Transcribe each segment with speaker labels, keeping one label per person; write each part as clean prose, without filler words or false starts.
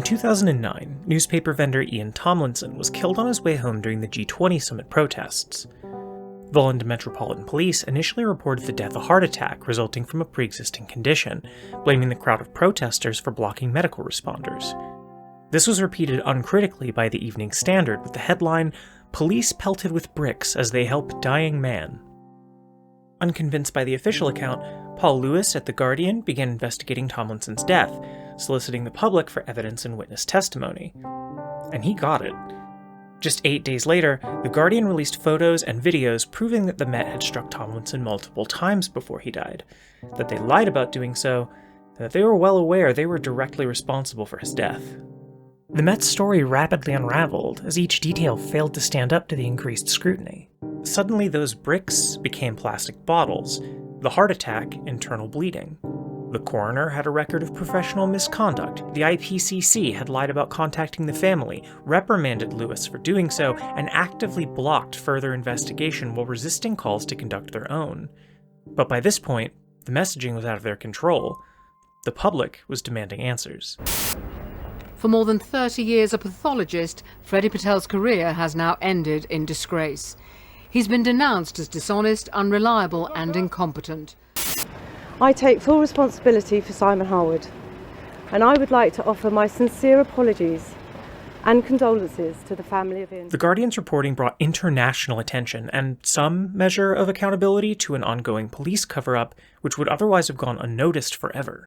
Speaker 1: 2009, newspaper vendor Ian Tomlinson was killed on his way home during the G20 summit protests. Volland Metropolitan Police initially reported the death a heart attack resulting from a pre-existing condition, blaming the crowd of protesters for blocking medical responders. This was repeated uncritically by the Evening Standard with the headline, "Police pelted with bricks as they help dying man." Unconvinced by the official account, Paul Lewis at The Guardian began investigating Tomlinson's death, soliciting the public for evidence and witness testimony. And he got it. Just 8 days later, The Guardian released photos and videos proving that the Met had struck Tomlinson multiple times before he died, that they lied about doing so, and that they were well aware they were directly responsible for his death. The Met's story rapidly unraveled as each detail failed to stand up to the increased scrutiny. Suddenly those bricks became plastic bottles, the heart attack internal bleeding. The coroner had a record of professional misconduct, the IPCC had lied about contacting the family, reprimanded Lewis for doing so, and actively blocked further investigation while resisting calls to conduct their own. But by this point, the messaging was out of their control. The public was demanding answers.
Speaker 2: For more than 30 years a pathologist, Freddie Patel's career has now ended in disgrace. He's been denounced as dishonest, unreliable and incompetent.
Speaker 3: I take full responsibility for Simon Harwood, and I would like to offer my sincere apologies and condolences to the family of Ian.
Speaker 1: The Guardian's reporting brought international attention and some measure of accountability to an ongoing police cover-up which would otherwise have gone unnoticed forever.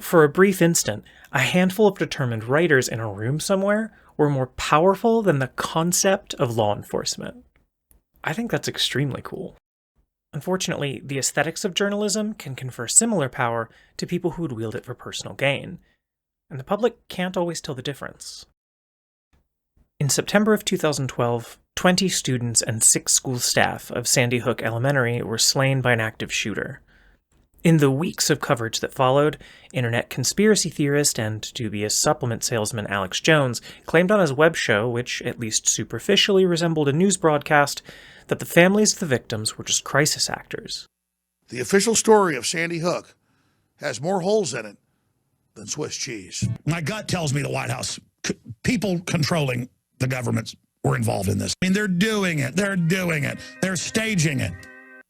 Speaker 1: For a brief instant, a handful of determined writers in a room somewhere were more powerful than the concept of law enforcement. I think that's extremely cool. Unfortunately, the aesthetics of journalism can confer similar power to people who would wield it for personal gain, and the public can't always tell the difference. In September of 2012, 20 students and 6 school staff of Sandy Hook Elementary were slain by an active shooter. In the weeks of coverage that followed, internet conspiracy theorist and dubious supplement salesman Alex Jones claimed on his web show, which at least superficially resembled a news broadcast, that the families of the victims were just crisis actors.
Speaker 4: The official story of Sandy Hook has more holes in it than Swiss cheese.
Speaker 5: My gut tells me the White House, people controlling the governments were involved in this. I mean, they're doing it. They're staging it.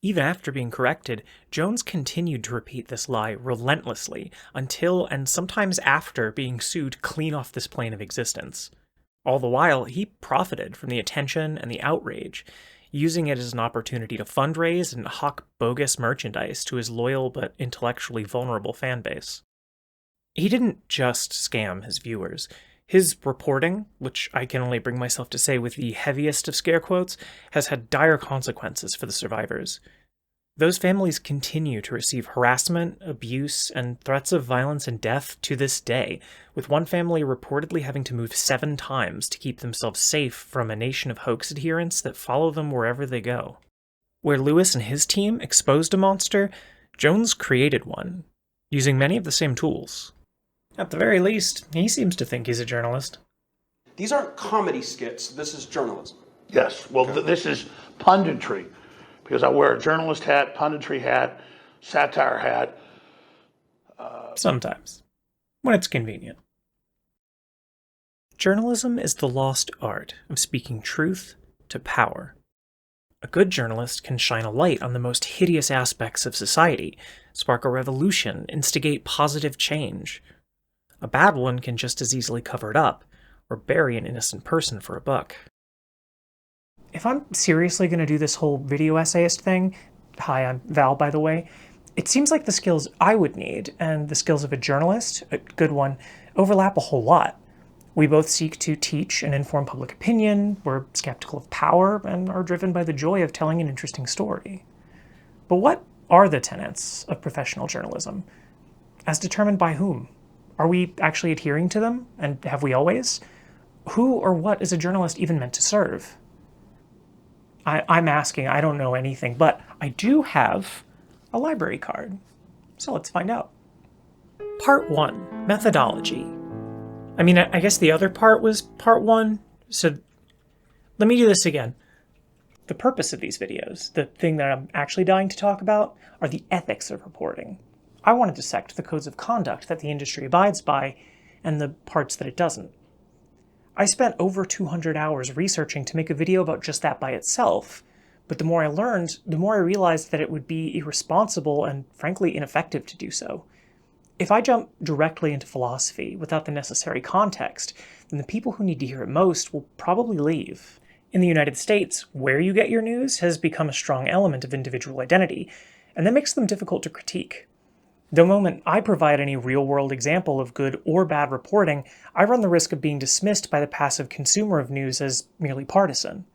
Speaker 1: Even after being corrected, Jones continued to repeat this lie relentlessly until and sometimes after being sued clean off this plane of existence. All the while, he profited from the attention and the outrage, using it as an opportunity to fundraise and hawk bogus merchandise to his loyal but intellectually vulnerable fan base. He didn't just scam his viewers. His reporting, which I can only bring myself to say with the heaviest of scare quotes, has had dire consequences for the survivors. Those families continue to receive harassment, abuse, and threats of violence and death to this day, with one family reportedly having to move 7 times to keep themselves safe from a nation of hoax adherents that follow them wherever they go. Where Lewis and his team exposed a monster, Jones created one, using many of the same tools. At the very least, he seems to think he's a journalist.
Speaker 6: These aren't comedy skits, this is journalism.
Speaker 4: Yes, well, this is punditry, because I wear a journalist hat, punditry hat, satire hat.
Speaker 1: Sometimes, when it's convenient. Journalism is the lost art of speaking truth to power. A good journalist can shine a light on the most hideous aspects of society, spark a revolution, instigate positive change. A bad one can just as easily cover it up, or bury an innocent person for a buck. If I'm seriously going to do this whole video essayist thing, hi, I'm Val, by the way, it seems like the skills I would need, and the skills of a journalist, a good one, overlap a whole lot. We both seek to teach and inform public opinion, we're skeptical of power, and are driven by the joy of telling an interesting story. But what are the tenets of professional journalism? As determined by whom? Are we actually adhering to them? And have we always? Who or what is a journalist even meant to serve? I'm asking, I don't know anything, but I do have a library card. So let's find out. Part 1, Methodology. I mean, I guess the other part was part 1, so let me do this again. The purpose of these videos, the thing that I'm actually dying to talk about, are the ethics of reporting. I want to dissect the codes of conduct that the industry abides by and the parts that it doesn't. I spent over 200 hours researching to make a video about just that by itself, but the more I learned, the more I realized that it would be irresponsible and frankly ineffective to do so. If I jump directly into philosophy without the necessary context, then the people who need to hear it most will probably leave. In the United States, where you get your news has become a strong element of individual identity, and that makes them difficult to critique. The moment I provide any real-world example of good or bad reporting, I run the risk of being dismissed by the passive consumer of news as merely partisan.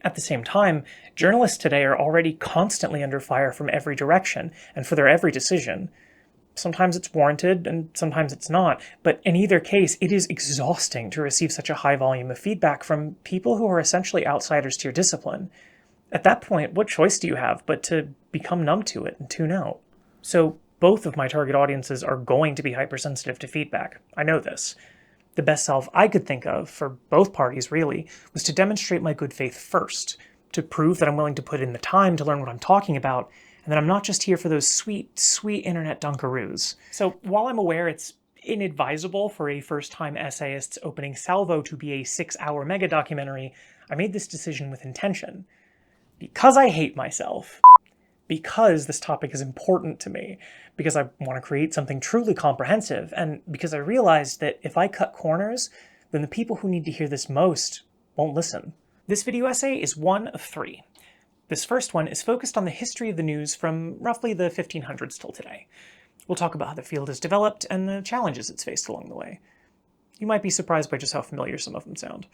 Speaker 1: At the same time, journalists today are already constantly under fire from every direction, and for their every decision. Sometimes it's warranted, and sometimes it's not, but in either case, it is exhausting to receive such a high volume of feedback from people who are essentially outsiders to your discipline. At that point, what choice do you have but to become numb to it and tune out? So both of my target audiences are going to be hypersensitive to feedback. I know this. The best salve I could think of, for both parties really, was to demonstrate my good faith first, to prove that I'm willing to put in the time to learn what I'm talking about, and that I'm not just here for those sweet, sweet internet dunkaroos. So while I'm aware it's inadvisable for a first-time essayist's opening salvo to be a 6-hour mega-documentary, I made this decision with intention. Because I hate myself, because this topic is important to me, because I want to create something truly comprehensive, and because I realized that if I cut corners, then the people who need to hear this most won't listen. This video essay is one of 3. This first one is focused on the history of the news from roughly the 1500s till today. We'll talk about how the field has developed and the challenges it's faced along the way. You might be surprised by just how familiar some of them sound.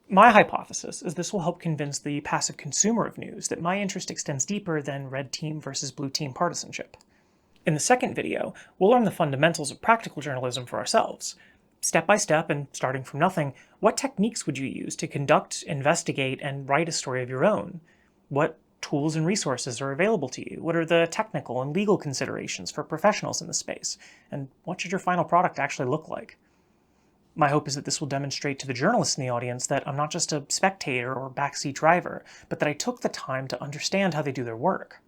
Speaker 1: My hypothesis is this will help convince the passive consumer of news that my interest extends deeper than red team versus blue team partisanship. In the second video, we'll learn the fundamentals of practical journalism for ourselves. Step by step and starting from nothing, what techniques would you use to conduct, investigate, and write a story of your own? What tools and resources are available to you? What are the technical and legal considerations for professionals in the space? And what should your final product actually look like? My hope is that this will demonstrate to the journalists in the audience that I'm not just a spectator or backseat driver, but that I took the time to understand how they do their work.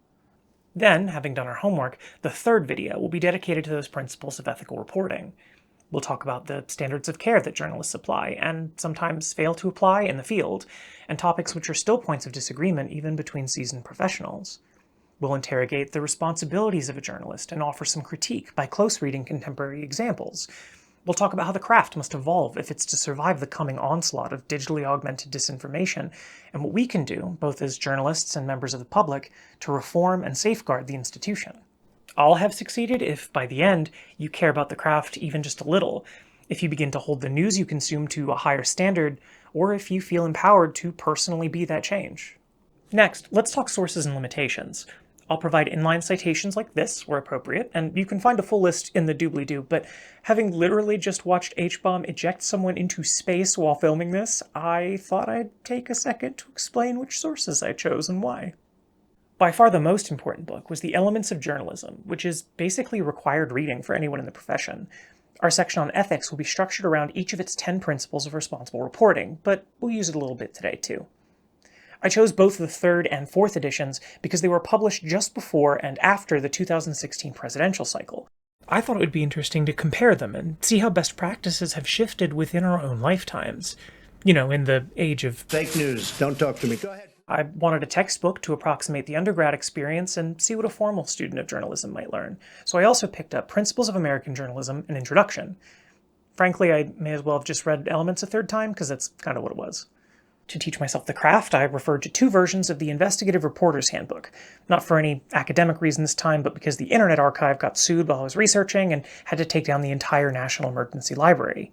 Speaker 1: Then, having done our homework, the third video will be dedicated to those principles of ethical reporting. We'll talk about the standards of care that journalists apply, and sometimes fail to apply in the field, and topics which are still points of disagreement even between seasoned professionals. We'll interrogate the responsibilities of a journalist and offer some critique by close reading contemporary examples. We'll talk about how the craft must evolve if it's to survive the coming onslaught of digitally augmented disinformation, and what we can do, both as journalists and members of the public, to reform and safeguard the institution. I'll have succeeded if, by the end, you care about the craft even just a little, if you begin to hold the news you consume to a higher standard, or if you feel empowered to personally be that change. Next, let's talk sources and limitations. I'll provide inline citations like this, where appropriate, and you can find a full list in the doobly-doo, but having literally just watched H-bomb eject someone into space while filming this, I thought I'd take a second to explain which sources I chose and why. By far the most important book was The Elements of Journalism, which is basically required reading for anyone in the profession. Our section on ethics will be structured around each of its 10 principles of responsible reporting, but we'll use it a little bit today too. I chose both the 3rd and 4th editions because they were published just before and after the 2016 presidential cycle. I thought it would be interesting to compare them and see how best practices have shifted within our own lifetimes. You know, in the age of
Speaker 7: fake news. Don't talk to me. Go ahead.
Speaker 1: I wanted a textbook to approximate the undergrad experience and see what a formal student of journalism might learn, so I also picked up Principles of American Journalism, an Introduction. Frankly, I may as well have just read Elements a 3rd time, because that's kind of what it was. To teach myself the craft, I referred to 2 versions of the Investigative Reporter's Handbook, not for any academic reason this time, but because the Internet Archive got sued while I was researching and had to take down the entire National Emergency Library.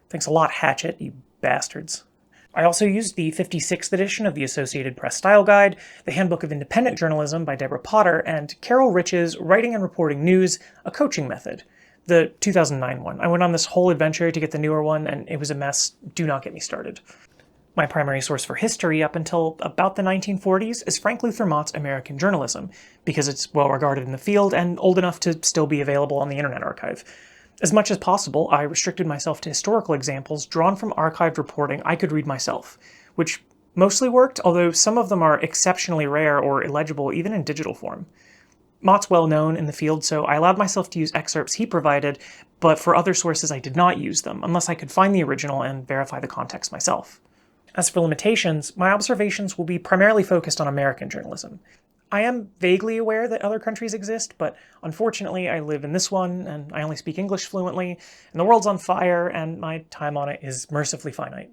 Speaker 1: Thanks a lot, Hatchet, you bastards. I also used the 56th edition of the Associated Press Style Guide, the Handbook of Independent Journalism by Deborah Potter, and Carol Rich's Writing and Reporting News, A Coaching Method, the 2009 one. I went on this whole adventure to get the newer one, and it was a mess. Do not get me started. My primary source for history up until about the 1940s is Frank Luther Mott's American Journalism, because it's well regarded in the field and old enough to still be available on the Internet Archive. As much as possible, I restricted myself to historical examples drawn from archived reporting I could read myself, which mostly worked, although some of them are exceptionally rare or illegible even in digital form. Mott's well known in the field, so I allowed myself to use excerpts he provided, but for other sources I did not use them, unless I could find the original and verify the context myself. As for limitations, my observations will be primarily focused on American journalism. I am vaguely aware that other countries exist, but unfortunately I live in this one, and I only speak English fluently, and the world's on fire, and my time on it is mercifully finite.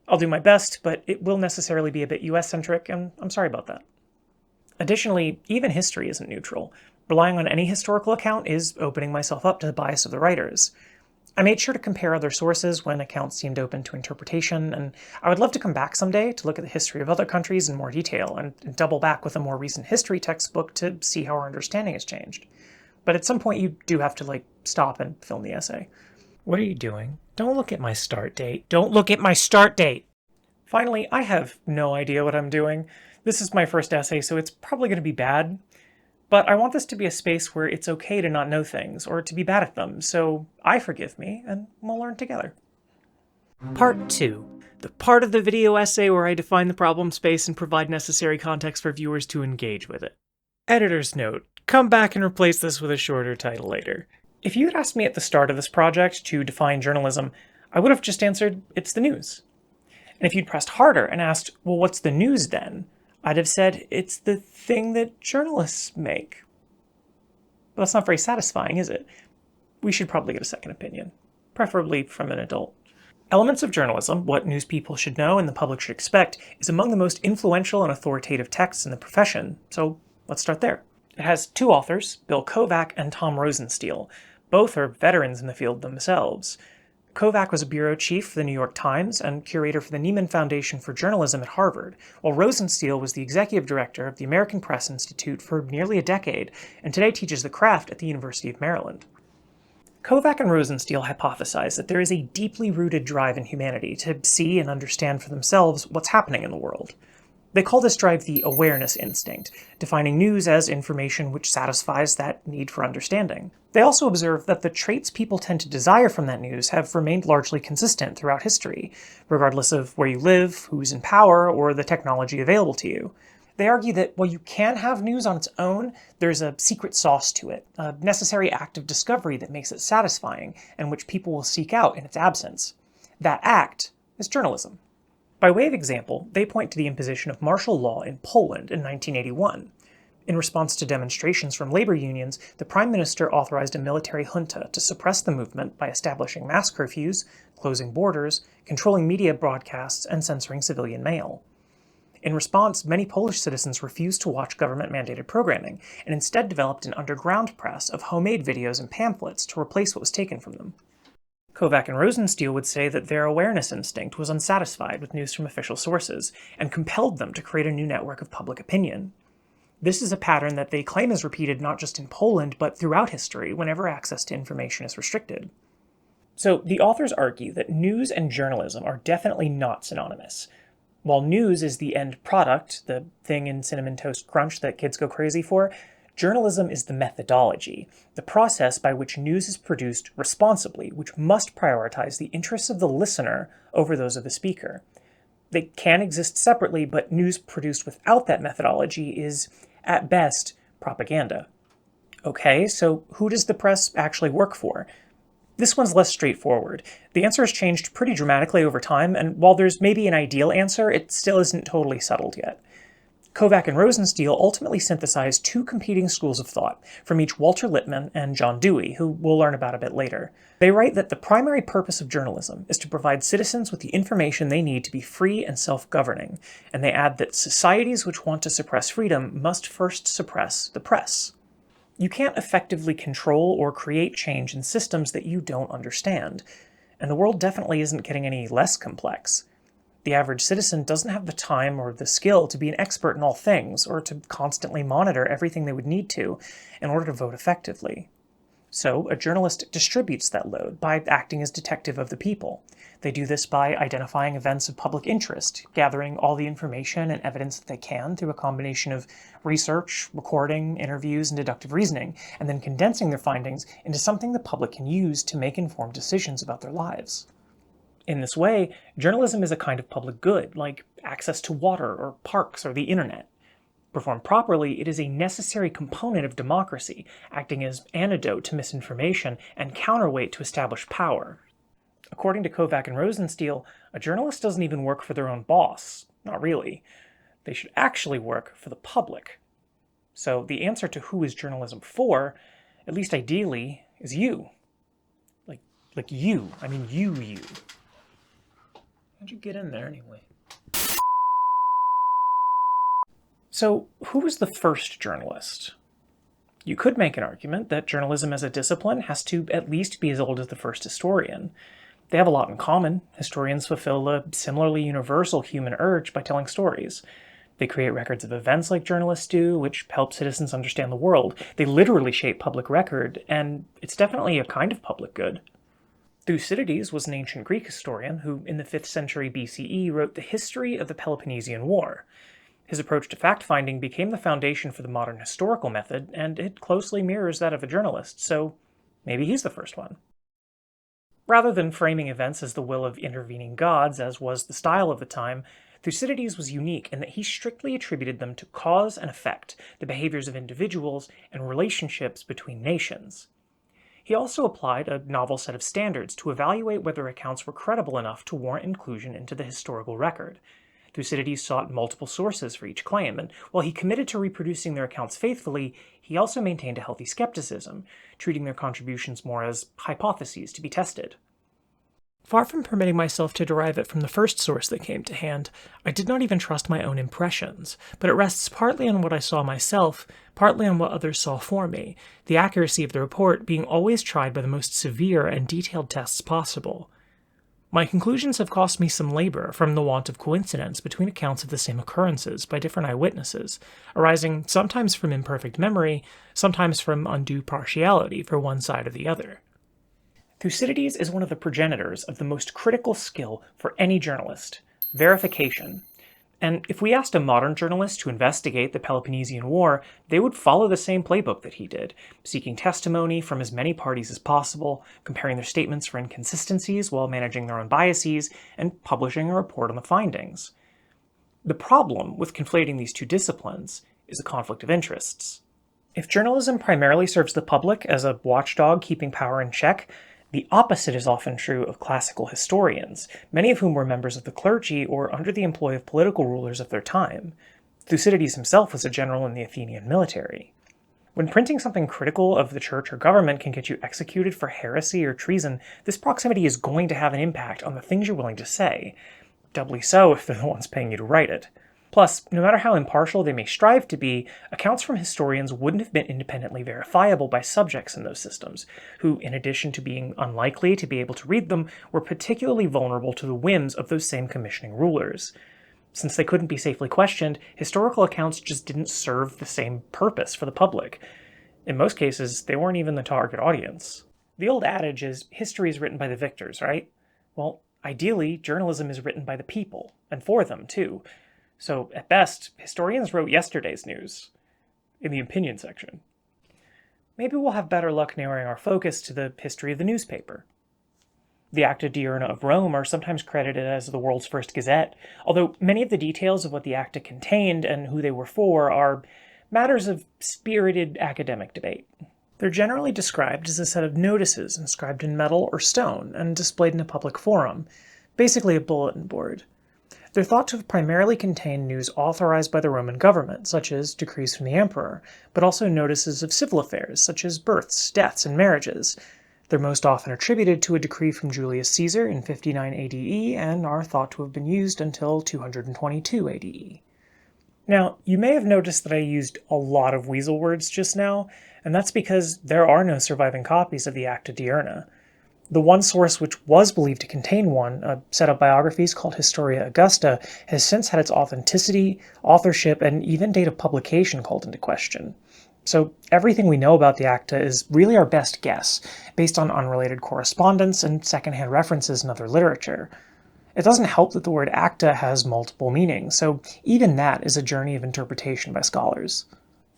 Speaker 1: I'll do my best, but it will necessarily be a bit US-centric, and I'm sorry about that. Additionally, even history isn't neutral. Relying on any historical account is opening myself up to the bias of the writers. I made sure to compare other sources when accounts seemed open to interpretation, and I would love to come back someday to look at the history of other countries in more detail, and double back with a more recent history textbook to see how our understanding has changed. But at some point you do have to, stop and film the essay. What are you doing? Don't look at my start date. Don't look at my start date! Finally, I have no idea what I'm doing. This is my first essay, so it's probably going to be bad. But I want this to be a space where it's okay to not know things, or to be bad at them, so I forgive me, and we'll learn together. Part 2. The part of the video essay where I define the problem space and provide necessary context for viewers to engage with it. Editor's note: come back and replace this with a shorter title later. If you had asked me at the start of this project to define journalism, I would have just answered, it's the news. And if you'd pressed harder and asked, well, what's the news then? I'd have said, it's the thing that journalists make. But that's not very satisfying, is it? We should probably get a second opinion, preferably from an adult. Elements of Journalism, What News People Should Know and the Public Should Expect, is among the most influential and authoritative texts in the profession, so let's start there. It has two authors, Bill Kovach and Tom Rosenstiel. Both are veterans in the field themselves. Kovach was a bureau chief for the New York Times and curator for the Nieman Foundation for Journalism at Harvard, while Rosenstiel was the executive director of the American Press Institute for nearly a decade, and today teaches the craft at the University of Maryland. Kovach and Rosenstiel hypothesize that there is a deeply rooted drive in humanity to see and understand for themselves what's happening in the world. They call this drive the awareness instinct, defining news as information which satisfies that need for understanding. They also observe that the traits people tend to desire from that news have remained largely consistent throughout history, regardless of where you live, who's in power, or the technology available to you. They argue that while you can have news on its own, there's a secret sauce to it, a necessary act of discovery that makes it satisfying, and which people will seek out in its absence. That act is journalism. By way of example, they point to the imposition of martial law in Poland in 1981. In response to demonstrations from labor unions, the Prime Minister authorized a military junta to suppress the movement by establishing mass curfews, closing borders, controlling media broadcasts, and censoring civilian mail. In response, many Polish citizens refused to watch government-mandated programming, and instead developed an underground press of homemade videos and pamphlets to replace what was taken from them. Kovach and Rosenstiel would say that their awareness instinct was unsatisfied with news from official sources, and compelled them to create a new network of public opinion. This is a pattern that they claim is repeated not just in Poland, but throughout history whenever access to information is restricted. So the authors argue that news and journalism are definitely not synonymous. While news is the end product, the thing in Cinnamon Toast Crunch that kids go crazy for, journalism is the methodology, the process by which news is produced responsibly, which must prioritize the interests of the listener over those of the speaker. They can exist separately, but news produced without that methodology is, at best, propaganda. Okay, so who does the press actually work for? This one's less straightforward. The answer has changed pretty dramatically over time, and while there's maybe an ideal answer, it still isn't totally settled yet. Kovach and Rosenstiel ultimately synthesized two competing schools of thought, from each Walter Lippmann and John Dewey, who we'll learn about a bit later. They write that the primary purpose of journalism is to provide citizens with the information they need to be free and self-governing, and they add that societies which want to suppress freedom must first suppress the press. You can't effectively control or create change in systems that you don't understand, and the world definitely isn't getting any less complex. The average citizen doesn't have the time or the skill to be an expert in all things, or to constantly monitor everything they would need to in order to vote effectively. So a journalist distributes that load by acting as detective of the people. They do this by identifying events of public interest, gathering all the information and evidence that they can through a combination of research, recording, interviews, and deductive reasoning, and then condensing their findings into something the public can use to make informed decisions about their lives. In this way, journalism is a kind of public good, like access to water or parks or the internet. Performed properly, it is a necessary component of democracy, acting as antidote to misinformation and counterweight to established power. According to Kovach and Rosenstiel, a journalist doesn't even work for their own boss. Not really. They should actually work for the public. So the answer to who is journalism for, at least ideally, is you. Like you. I mean you. How'd you get in there anyway? So, who was the first journalist? You could make an argument that journalism as a discipline has to at least be as old as the first historian. They have a lot in common. Historians fulfill a similarly universal human urge by telling stories. They create records of events like journalists do, which help citizens understand the world. They literally shape public record, and it's definitely a kind of public good. Thucydides was an ancient Greek historian who, in the 5th century BCE, wrote the history of the Peloponnesian War. His approach to fact-finding became the foundation for the modern historical method, and it closely mirrors that of a journalist, so maybe he's the first one. Rather than framing events as the will of intervening gods, as was the style of the time, Thucydides was unique in that he strictly attributed them to cause and effect, the behaviors of individuals, and relationships between nations. He also applied a novel set of standards to evaluate whether accounts were credible enough to warrant inclusion into the historical record. Thucydides sought multiple sources for each claim, and while he committed to reproducing their accounts faithfully, he also maintained a healthy skepticism, treating their contributions more as hypotheses to be tested. Far from permitting myself to derive it from the first source that came to hand, I did not even trust my own impressions, but it rests partly on what I saw myself, partly on what others saw for me, the accuracy of the report being always tried by the most severe and detailed tests possible. My conclusions have cost me some labor from the want of coincidence between accounts of the same occurrences by different eyewitnesses, arising sometimes from imperfect memory, sometimes from undue partiality for one side or the other. Thucydides is one of the progenitors of the most critical skill for any journalist, verification. And if we asked a modern journalist to investigate the Peloponnesian War, they would follow the same playbook that he did, seeking testimony from as many parties as possible, comparing their statements for inconsistencies while managing their own biases, and publishing a report on the findings. The problem with conflating these two disciplines is a conflict of interests. If journalism primarily serves the public as a watchdog keeping power in check, the opposite is often true of classical historians, many of whom were members of the clergy or under the employ of political rulers of their time. Thucydides himself was a general in the Athenian military. When printing something critical of the church or government can get you executed for heresy or treason, this proximity is going to have an impact on the things you're willing to say. Doubly so if they're the ones paying you to write it. Plus, no matter how impartial they may strive to be, accounts from historians wouldn't have been independently verifiable by subjects in those systems, who, in addition to being unlikely to be able to read them, were particularly vulnerable to the whims of those same commissioning rulers. Since they couldn't be safely questioned, historical accounts just didn't serve the same purpose for the public. In most cases, they weren't even the target audience. The old adage is, history is written by the victors, right? Well, ideally, journalism is written by the people, and for them, too. So, at best, historians wrote yesterday's news, in the opinion section. Maybe we'll have better luck narrowing our focus to the history of the newspaper. The Acta Diurna of Rome are sometimes credited as the world's first gazette, although many of the details of what the Acta contained and who they were for are matters of spirited academic debate. They're generally described as a set of notices inscribed in metal or stone and displayed in a public forum, basically a bulletin board. They're thought to have primarily contained news authorized by the Roman government, such as decrees from the emperor, but also notices of civil affairs, such as births, deaths, and marriages. They're most often attributed to a decree from Julius Caesar in 59 ADE and are thought to have been used until 222 ADE. Now, you may have noticed that I used a lot of weasel words just now, and that's because there are no surviving copies of the Acta Diurna. The one source which was believed to contain one, a set of biographies called Historia Augusta, has since had its authenticity, authorship, and even date of publication called into question. So everything we know about the Acta is really our best guess, based on unrelated correspondence and secondhand references in other literature. It doesn't help that the word Acta has multiple meanings, so even that is a journey of interpretation by scholars.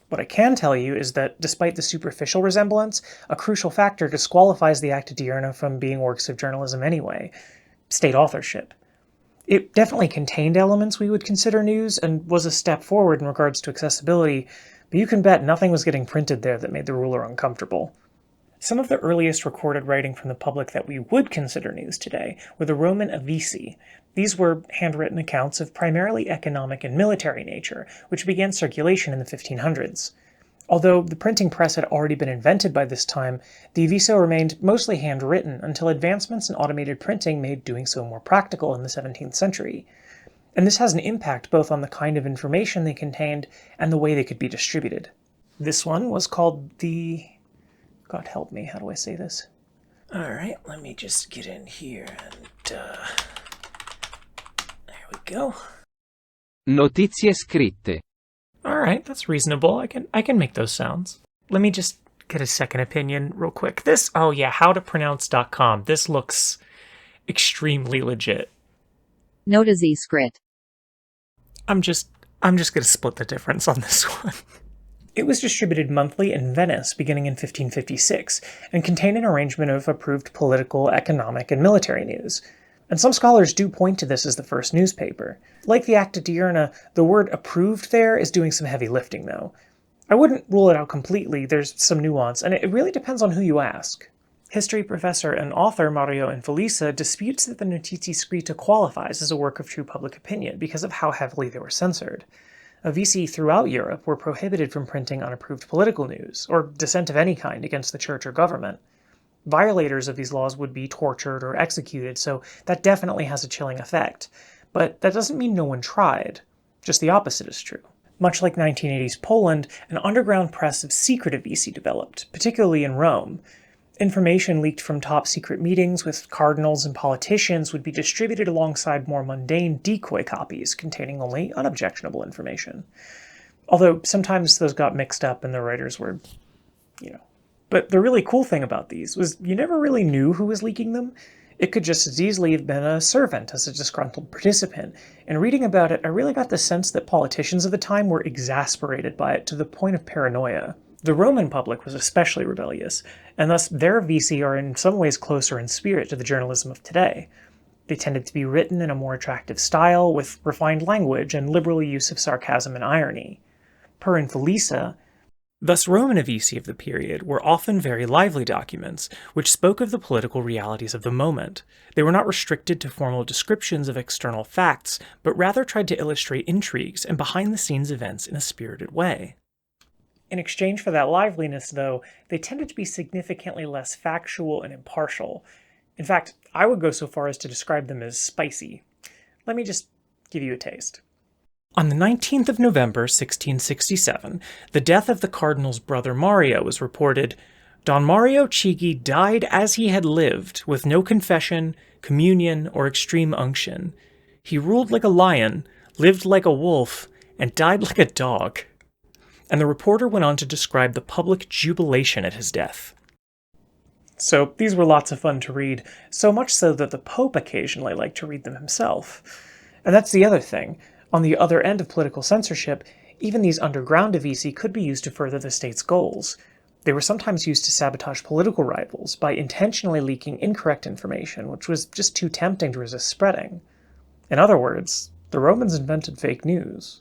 Speaker 1: What I can tell you is that, despite the superficial resemblance, a crucial factor disqualifies the Acta Diurna from being works of journalism anyway: state authorship. It definitely contained elements we would consider news and was a step forward in regards to accessibility, but you can bet nothing was getting printed there that made the ruler uncomfortable. Some of the earliest recorded writing from the public that we would consider news today were the Roman Avvisi. These were handwritten accounts of primarily economic and military nature, which began circulation in the 1500s. Although the printing press had already been invented by this time, the Avviso remained mostly handwritten until advancements in automated printing made doing so more practical in the 17th century. And this has an impact both on the kind of information they contained and the way they could be distributed. This one was called the... God help me, how do I say this? Alright, let me just get in here and, there we go.
Speaker 8: Notizie scritte.
Speaker 1: Alright, that's reasonable. I can make those sounds. Let me just get a second opinion real quick. This, oh yeah, howtopronounce.com. This looks extremely legit.
Speaker 9: Notizie script.
Speaker 1: I'm just gonna split the difference on this one. It was distributed monthly in Venice beginning in 1556 and contained an arrangement of approved political, economic, and military news. And some scholars do point to this as the first newspaper. Like the Acta Diurna, the word approved there is doing some heavy lifting, though. I wouldn't rule it out completely, there's some nuance, and it really depends on who you ask. History professor and author Mario Infelise disputes that the Notizie Scritta qualifies as a work of true public opinion because of how heavily they were censored. Avvisi throughout Europe were prohibited from printing unapproved political news, or dissent of any kind against the church or government. Violators of these laws would be tortured or executed, so that definitely has a chilling effect. But that doesn't mean no one tried. Just the opposite is true. Much like 1980s Poland, an underground press of secret Avvisi developed, particularly in Rome. Information leaked from top-secret meetings with cardinals and politicians would be distributed alongside more mundane decoy copies containing only unobjectionable information. Although sometimes those got mixed up and the writers were, But the really cool thing about these was you never really knew who was leaking them. It could just as easily have been a servant as a disgruntled participant, and reading about it, I really got the sense that politicians of the time were exasperated by it to the point of paranoia. The Roman public was especially rebellious, and thus their Avvisi are in some ways closer in spirit to the journalism of today. They tended to be written in a more attractive style, with refined language and liberal use of sarcasm and irony. Per Infelise, thus Roman Avvisi of the period were often very lively documents, which spoke of the political realities of the moment. They were not restricted to formal descriptions of external facts, but rather tried to illustrate intrigues and behind-the-scenes events in a spirited way. In exchange for that liveliness, though, they tended to be significantly less factual and impartial. In fact, I would go so far as to describe them as spicy. Let me just give you a taste. On the 19th of November, 1667, the death of the cardinal's brother Mario was reported. Don Mario Chigi died as he had lived, with no confession, communion, or extreme unction. He ruled like a lion, lived like a wolf, and died like a dog. And the reporter went on to describe the public jubilation at his death. So these were lots of fun to read, so much so that the Pope occasionally liked to read them himself. And that's the other thing. On the other end of political censorship, even these underground Avvisi could be used to further the state's goals. They were sometimes used to sabotage political rivals by intentionally leaking incorrect information, which was just too tempting to resist spreading. In other words, the Romans invented fake news.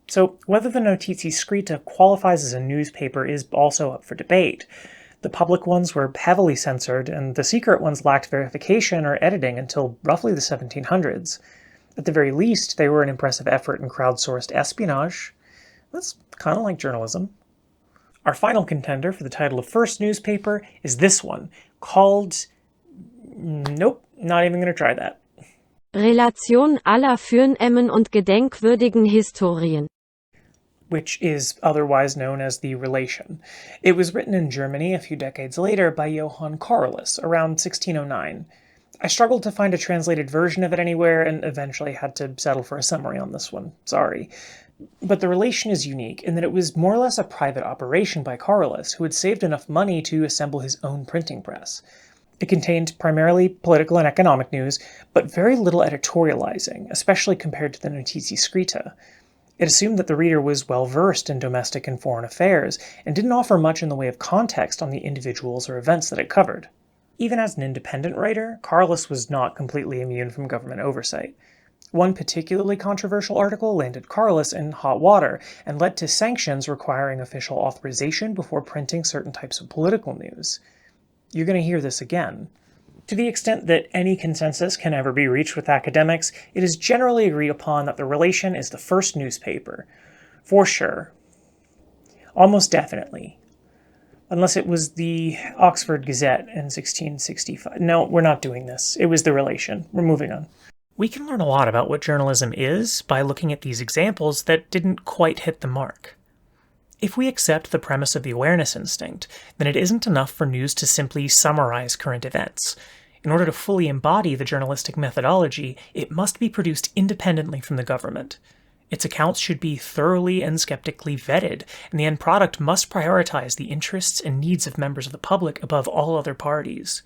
Speaker 1: So whether the Notizie Scritta qualifies as a newspaper is also up for debate. The public ones were heavily censored, and the secret ones lacked verification or editing until roughly the 1700s. At the very least, they were an impressive effort in crowdsourced espionage. That's kind of like journalism. Our final contender for the title of first newspaper is this one, called... Nope, not even going to try that.
Speaker 9: Relation aller Fürnehmen und gedenkwürdigen Historien.
Speaker 1: Which is otherwise known as the Relation. It was written in Germany a few decades later by Johann Carolus, around 1609. I struggled to find a translated version of it anywhere, and eventually had to settle for a summary on this one. Sorry. But the Relation is unique in that it was more or less a private operation by Carolus, who had saved enough money to assemble his own printing press. It contained primarily political and economic news, but very little editorializing, especially compared to the Notizie Scritta. It assumed that the reader was well-versed in domestic and foreign affairs, and didn't offer much in the way of context on the individuals or events that it covered. Even as an independent writer, Carolus was not completely immune from government oversight. One particularly controversial article landed Carlus in hot water and led to sanctions requiring official authorization before printing certain types of political news. You're going to hear this again. To the extent that any consensus can ever be reached with academics, it is generally agreed upon that the Relation is the first newspaper. For sure. Almost definitely. Unless it was the Oxford Gazette in 1665. No, we're not doing this. It was the Relation. We're moving on. We can learn a lot about what journalism is by looking at these examples that didn't quite hit the mark. If we accept the premise of the awareness instinct, then it isn't enough for news to simply summarize current events. In order to fully embody the journalistic methodology, it must be produced independently from the government. Its accounts should be thoroughly and skeptically vetted, and the end product must prioritize the interests and needs of members of the public above all other parties.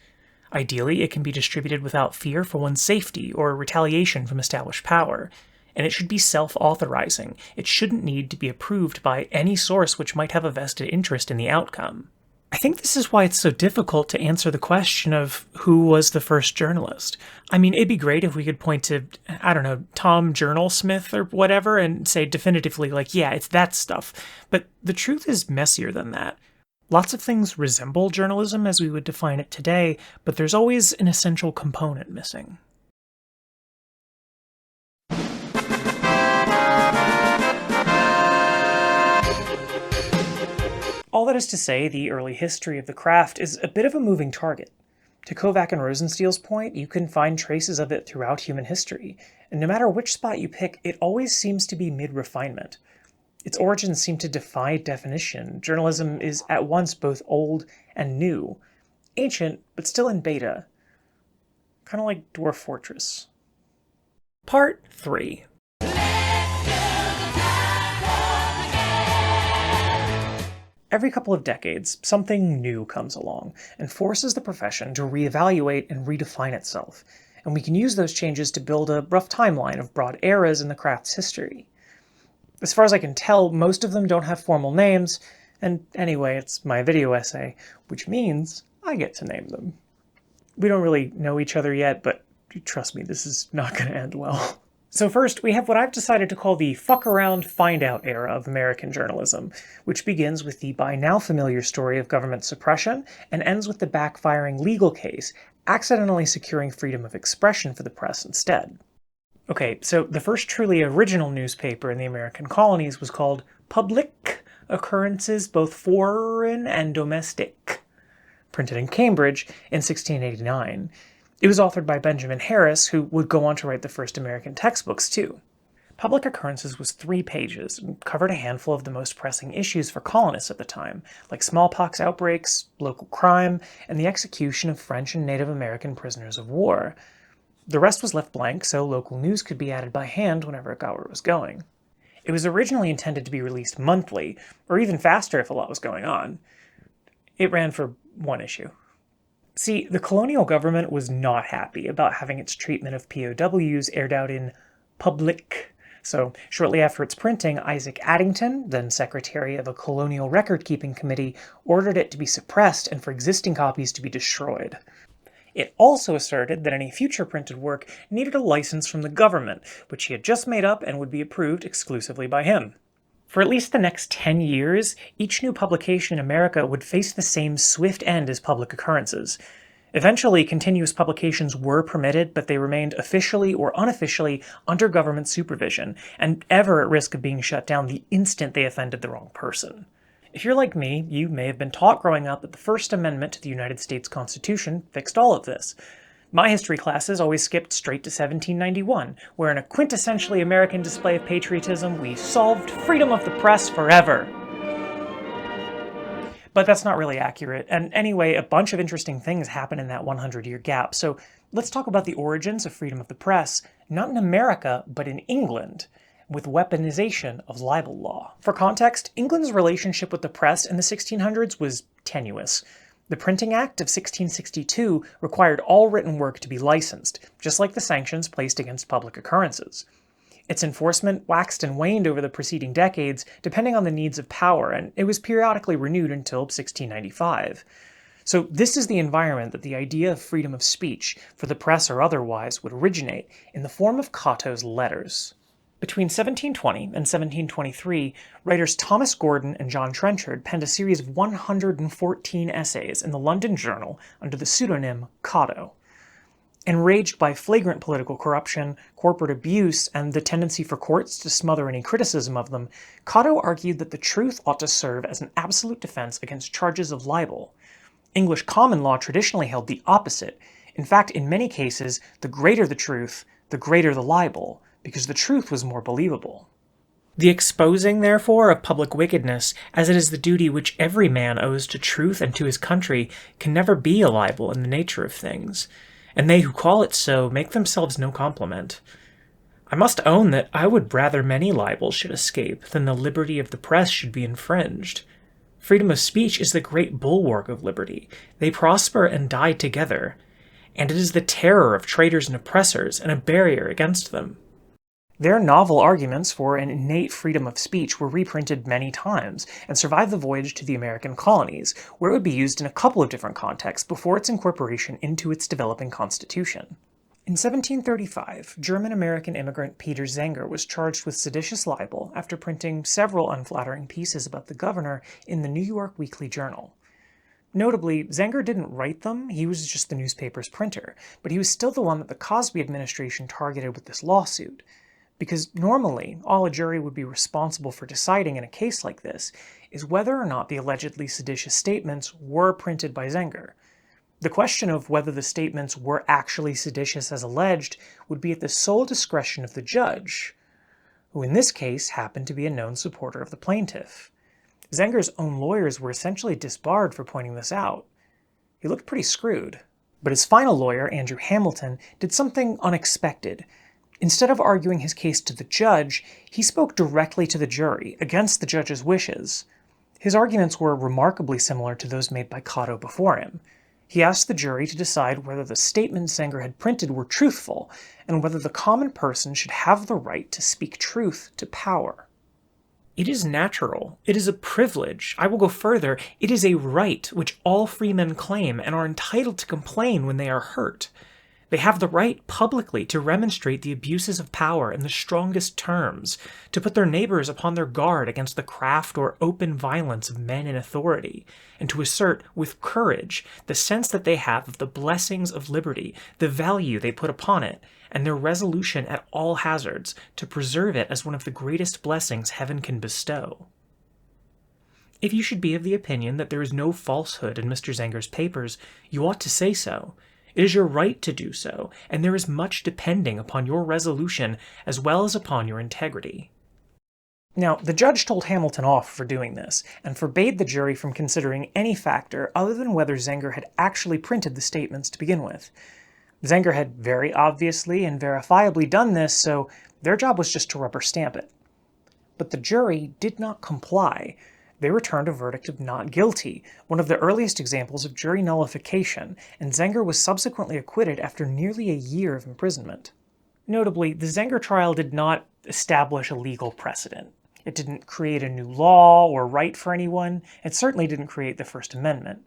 Speaker 1: Ideally, it can be distributed without fear for one's safety or retaliation from established power. And it should be self-authorizing. It shouldn't need to be approved by any source which might have a vested interest in the outcome. I think this is why it's so difficult to answer the question of who was the first journalist. I mean, it'd be great if we could point to, I don't know, Tom Journal Smith or whatever and say definitively, like, yeah, it's that stuff. But the truth is messier than that. Lots of things resemble journalism as we would define it today, but there's always an essential component missing. All that is to say, the early history of the craft is a bit of a moving target. To Kovach and Rosenstiel's point, you can find traces of it throughout human history, and no matter which spot you pick, it always seems to be mid-refinement. Its origins seem to defy definition. Journalism is at once both old and new, ancient, but still in beta. Kind of like Dwarf Fortress. Part 3. Every couple of decades, something new comes along and forces the profession to reevaluate and redefine itself, and we can use those changes to build a rough timeline of broad eras in the craft's history. As far as I can tell, most of them don't have formal names, and anyway, it's my video essay, which means I get to name them. We don't really know each other yet, but trust me, this is not going to end well. So first, we have what I've decided to call the fuck around, find out era of American journalism, which begins with the by now familiar story of government suppression and ends with the backfiring legal case, accidentally securing freedom of expression for the press instead. Okay, so the first truly original newspaper in the American colonies was called Public Occurrences, both Foreign and Domestic, printed in Cambridge in 1689. It was authored by Benjamin Harris, who would go on to write the first American textbooks, too. Public Occurrences was 3 pages and covered a handful of the most pressing issues for colonists at the time, like smallpox outbreaks, local crime, and the execution of French and Native American prisoners of war. The rest was left blank, so local news could be added by hand whenever it got where it was going. It was originally intended to be released monthly, or even faster if a lot was going on. It ran for 1 issue. See, the colonial government was not happy about having its treatment of POWs aired out in public. So, shortly after its printing, Isaac Addington, then secretary of a colonial record-keeping committee, ordered it to be suppressed and for existing copies to be destroyed. It also asserted that any future printed work needed a license from the government, which he had just made up and would be approved exclusively by him. For at least the next 10 years, each new publication in America would face the same swift end as Public Occurrences. Eventually, continuous publications were permitted, but they remained officially or unofficially under government supervision, and ever at risk of being shut down the instant they offended the wrong person. If you're like me, you may have been taught growing up that the First Amendment to the United States Constitution fixed all of this. My history classes always skipped straight to 1791, where in a quintessentially American display of patriotism, we solved freedom of the press forever. But that's not really accurate, and anyway, a bunch of interesting things happen in that 100-year gap, so let's talk about the origins of freedom of the press, not in America, but in England, with weaponization of libel law. For context, England's relationship with the press in the 1600s was tenuous. The Printing Act of 1662 required all written work to be licensed, just like the sanctions placed against Public Occurrences. Its enforcement waxed and waned over the preceding decades, depending on the needs of power, and it was periodically renewed until 1695. So this is the environment that the idea of freedom of speech, for the press or otherwise, would originate in the form of Cato's letters. Between 1720 and 1723, writers Thomas Gordon and John Trenchard penned a series of 114 essays in the London Journal under the pseudonym Cato. Enraged by flagrant political corruption, corporate abuse, and the tendency for courts to smother any criticism of them, Cato argued that the truth ought to serve as an absolute defense against charges of libel. English common law traditionally held the opposite. In fact, in many cases, the greater the truth, the greater the libel, because the truth was more believable. The exposing, therefore, of public wickedness, as it is the duty which every man owes to truth and to his country, can never be a libel in the nature of things, and they who call it so make themselves no compliment. I must own that I would rather many libels should escape than the liberty of the press should be infringed. Freedom of speech is the great bulwark of liberty. They prosper and die together, and it is the terror of traitors and oppressors and a barrier against them. Their novel arguments for an innate freedom of speech were reprinted many times and survived the voyage to the American colonies, where it would be used in a couple of different contexts before its incorporation into its developing constitution. In 1735, German-American immigrant Peter Zenger was charged with seditious libel after printing several unflattering pieces about the governor in the New York Weekly Journal. Notably, Zenger didn't write them, he was just the newspaper's printer, but he was still the one that the Cosby administration targeted with this lawsuit. Because normally, all a jury would be responsible for deciding in a case like this is whether or not the allegedly seditious statements were printed by Zenger. The question of whether the statements were actually seditious as alleged would be at the sole discretion of the judge, who in this case happened to be a known supporter of the plaintiff. Zenger's own lawyers were essentially disbarred for pointing this out. He looked pretty screwed. But his final lawyer, Andrew Hamilton, did something unexpected. Instead of arguing his case to the judge, he spoke directly to the jury, against the judge's wishes. His arguments were remarkably similar to those made by Cato before him. He asked the jury to decide whether the statements Zenger had printed were truthful, and whether the common person should have the right to speak truth to power. It is natural. It is a privilege. I will go further. It is a right which all free men claim and are entitled to complain when they are hurt. They have the right publicly to remonstrate the abuses of power in the strongest terms, to put their neighbors upon their guard against the craft or open violence of men in authority, and to assert with courage the sense that they have of the blessings of liberty, the value they put upon it, and their resolution at all hazards to preserve it as one of the greatest blessings heaven can bestow. If you should be of the opinion that there is no falsehood in Mr. Zenger's papers, you ought to say so. It is your right to do so, and there is much depending upon your resolution as well as upon your integrity. Now, the judge told Hamilton off for doing this, and forbade the jury from considering any factor other than whether Zenger had actually printed the statements to begin with. Zenger had very obviously and verifiably done this, so their job was just to rubber stamp it. But the jury did not comply. They returned a verdict of not guilty, one of the earliest examples of jury nullification, and Zenger was subsequently acquitted after nearly a year of imprisonment. Notably, the Zenger trial did not establish a legal precedent. It didn't create a new law or right for anyone. It certainly didn't create the First Amendment.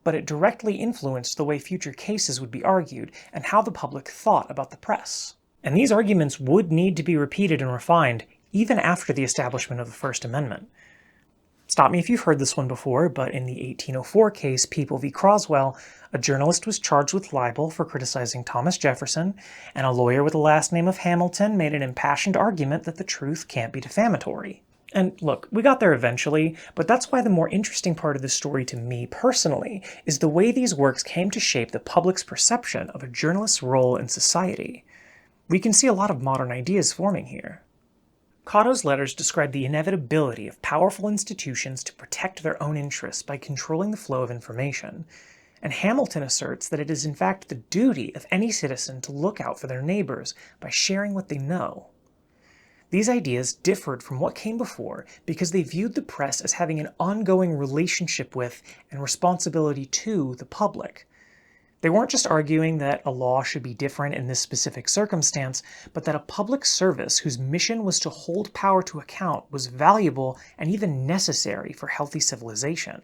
Speaker 1: But it directly influenced the way future cases would be argued and how the public thought about the press. And these arguments would need to be repeated and refined even after the establishment of the First Amendment. Stop me if you've heard this one before, but in the 1804 case Papal v. Croswell, a journalist was charged with libel for criticizing Thomas Jefferson, and a lawyer with the last name of Hamilton made an impassioned argument that the truth can't be defamatory. And look, we got there eventually, but that's why the more interesting part of this story to me personally is the way these works came to shape the public's perception of a journalist's role in society. We can see a lot of modern ideas forming here. Cato's letters describe the inevitability of powerful institutions to protect their own interests by controlling the flow of information, and Hamilton asserts that it is in fact the duty of any citizen to look out for their neighbors by sharing what they know. These ideas differed from what came before because they viewed the press as having an ongoing relationship with and responsibility to the public. They weren't just arguing that a law should be different in this specific circumstance, but that a public service whose mission was to hold power to account was valuable and even necessary for healthy civilization.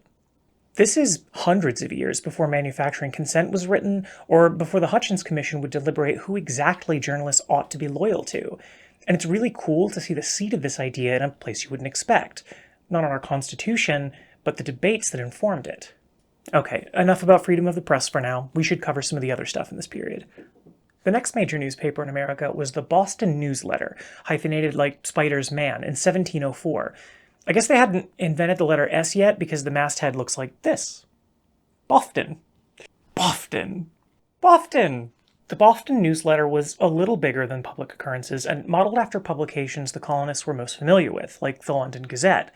Speaker 1: This is hundreds of years before manufacturing consent was written, or before the Hutchins Commission would deliberate who exactly journalists ought to be loyal to. And it's really cool to see the seed of this idea in a place you wouldn't expect. Not on our Constitution, but the debates that informed it. Okay, enough about freedom of the press for now. We should cover some of the other stuff in this period. The next major newspaper in America was the Boston Newsletter, hyphenated like Spider's Man, in 1704. I guess they hadn't invented the letter S yet because the masthead looks like this. Boston. Boston. Boston. The Boston Newsletter was a little bigger than public occurrences and modeled after publications the colonists were most familiar with, like the London Gazette.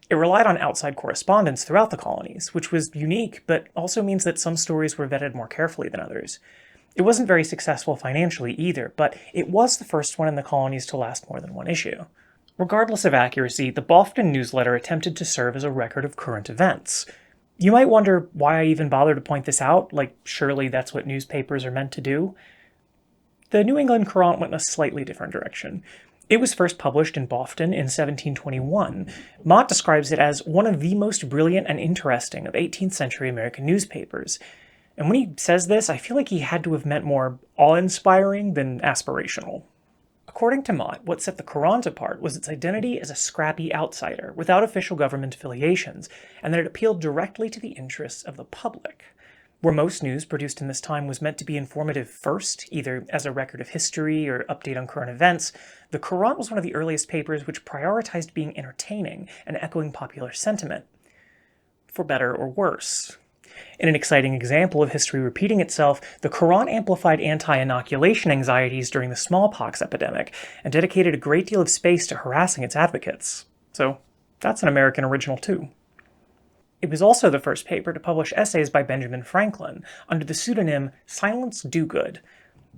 Speaker 1: It relied on outside correspondence throughout the colonies, which was unique, but also means that some stories were vetted more carefully than others. It wasn't very successful financially either, but it was the first one in the colonies to last more than one issue. Regardless of accuracy, the Boston Newsletter attempted to serve as a record of current events. You might wonder why I even bother to point this out, like surely that's what newspapers are meant to do. The New England Courant went in a slightly different direction. It was first published in Boston in 1721. Mott describes it as one of the most brilliant and interesting of 18th century American newspapers. And when he says this, I feel like he had to have meant more awe-inspiring than aspirational. According to Mott, what set the Courant apart was its identity as a scrappy outsider, without official government affiliations, and that it appealed directly to the interests of the public. Where most news produced in this time was meant to be informative first, either as a record of history or update on current events, the Courant was one of the earliest papers which prioritized being entertaining and echoing popular sentiment. For better or worse. In an exciting example of history repeating itself, the Courant amplified anti-inoculation anxieties during the smallpox epidemic, and dedicated a great deal of space to harassing its advocates. So, that's an American original too. It was also the first paper to publish essays by Benjamin Franklin, under the pseudonym Silence Dogood.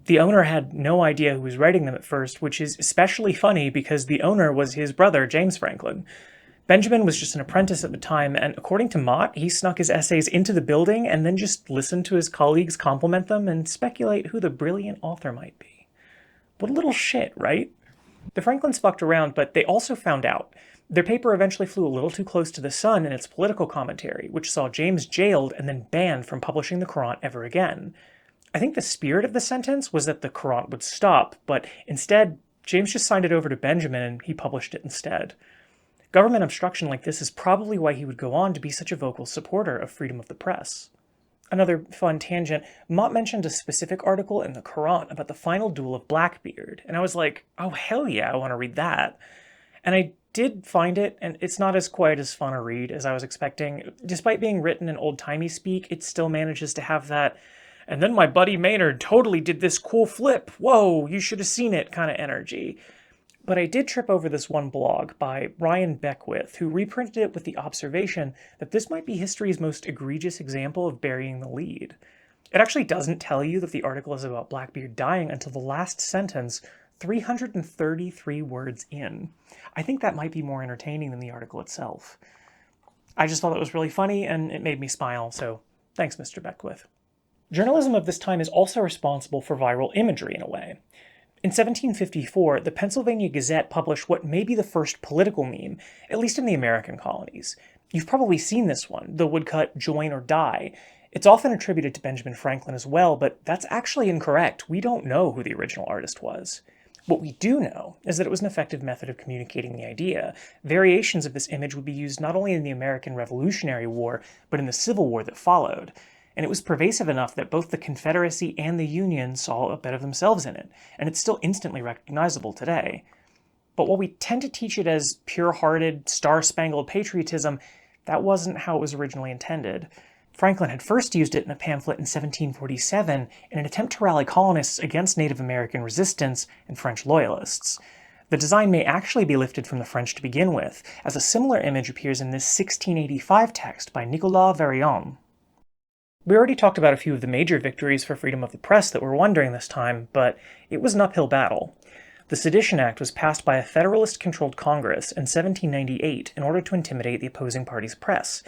Speaker 1: The owner had no idea who was writing them at first, which is especially funny because the owner was his brother, James Franklin. Benjamin was just an apprentice at the time, and according to Mott, he snuck his essays into the building and then just listened to his colleagues compliment them and speculate who the brilliant author might be. What a little shit, right? The Franklins fucked around, but they also found out. Their paper eventually flew a little too close to the sun in its political commentary, which saw James jailed and then banned from publishing the Courant ever again. I think the spirit of the sentence was that the Courant would stop, but instead, James just signed it over to Benjamin and he published it instead. Government obstruction like this is probably why he would go on to be such a vocal supporter of freedom of the press. Another fun tangent, Mott mentioned a specific article in the Courant about the final duel of Blackbeard, and I was like, oh hell yeah, I want to read that. And I did find it, and it's not as quite as fun a read as I was expecting. Despite being written in old-timey speak, it still manages to have that, and then my buddy Maynard totally did this cool flip, whoa, you should have seen it kind of energy. But I did trip over this one blog by Ryan Beckwith, who reprinted it with the observation that this might be history's most egregious example of burying the lead. It actually doesn't tell you that the article is about Blackbeard dying until the last sentence, 333 words in. I think that might be more entertaining than the article itself. I just thought it was really funny, and it made me smile, so thanks, Mr. Beckwith. Journalism of this time is also responsible for viral imagery in a way. In 1754, the Pennsylvania Gazette published what may be the first political meme, at least in the American colonies. You've probably seen this one, the woodcut "Join or Die." It's often attributed to Benjamin Franklin as well, but that's actually incorrect. We don't know who the original artist was. What we do know is that it was an effective method of communicating the idea. Variations of this image would be used not only in the American Revolutionary War, but in the Civil War that followed. And it was pervasive enough that both the Confederacy and the Union saw a bit of themselves in it, and it's still instantly recognizable today. But while we tend to teach it as pure-hearted, star-spangled patriotism, that wasn't how it was originally intended. Franklin had first used it in a pamphlet in 1747 in an attempt to rally colonists against Native American resistance and French loyalists. The design may actually be lifted from the French to begin with, as a similar image appears in this 1685 text by Nicolas Varian. We already talked about a few of the major victories for freedom of the press that were won during this time, but it was an uphill battle. The Sedition Act was passed by a Federalist-controlled Congress in 1798 in order to intimidate the opposing party's press.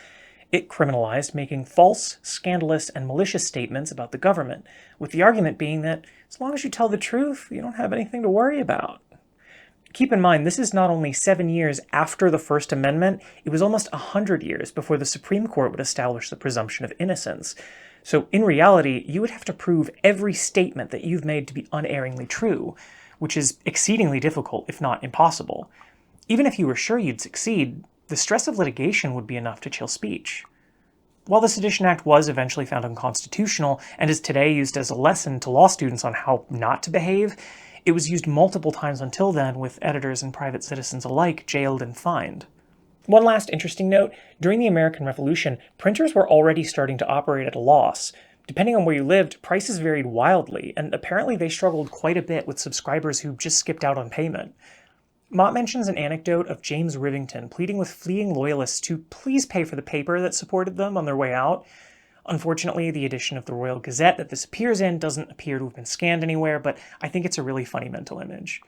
Speaker 1: It criminalized making false, scandalous, and malicious statements about the government, with the argument being that as long as you tell the truth, you don't have anything to worry about. Keep in mind, this is not only 7 years after the First Amendment, it was almost 100 years before the Supreme Court would establish the presumption of innocence. So in reality, you would have to prove every statement that you've made to be unerringly true, which is exceedingly difficult, if not impossible. Even if you were sure you'd succeed, the stress of litigation would be enough to chill speech. While the Sedition Act was eventually found unconstitutional, and is today used as a lesson to law students on how not to behave, it was used multiple times until then, with editors and private citizens alike jailed and fined. One last interesting note, during the American Revolution, printers were already starting to operate at a loss. Depending on where you lived, prices varied wildly, and apparently they struggled quite a bit with subscribers who just skipped out on payment. Mott mentions an anecdote of James Rivington pleading with fleeing loyalists to please pay for the paper that supported them on their way out. Unfortunately, the edition of the Royal Gazette that this appears in doesn't appear to have been scanned anywhere, but I think it's a really funny mental image.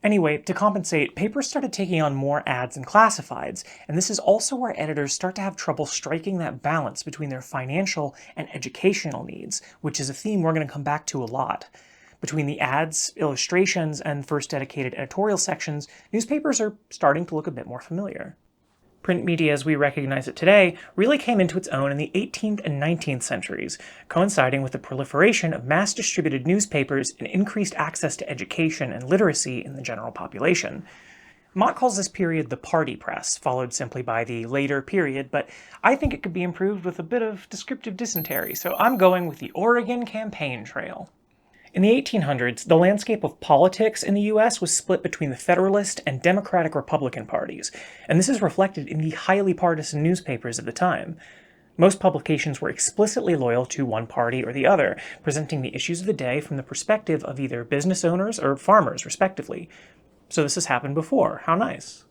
Speaker 1: Anyway, to compensate, papers started taking on more ads and classifieds, and this is also where editors start to have trouble striking that balance between their financial and educational needs, which is a theme we're going to come back to a lot. Between the ads, illustrations, and first dedicated editorial sections, newspapers are starting to look a bit more familiar. Print media as we recognize it today really came into its own in the 18th and 19th centuries, coinciding with the proliferation of mass-distributed newspapers and increased access to education and literacy in the general population. Mott calls this period the party press, followed simply by the later period, but I think it could be improved with a bit of descriptive dysentery, so I'm going with the Oregon Campaign Trail. In the 1800s, the landscape of politics in the US was split between the Federalist and Democratic Republican parties, and this is reflected in the highly partisan newspapers of the time. Most publications were explicitly loyal to one party or the other, presenting the issues of the day from the perspective of either business owners or farmers, respectively. So this has happened before. How nice.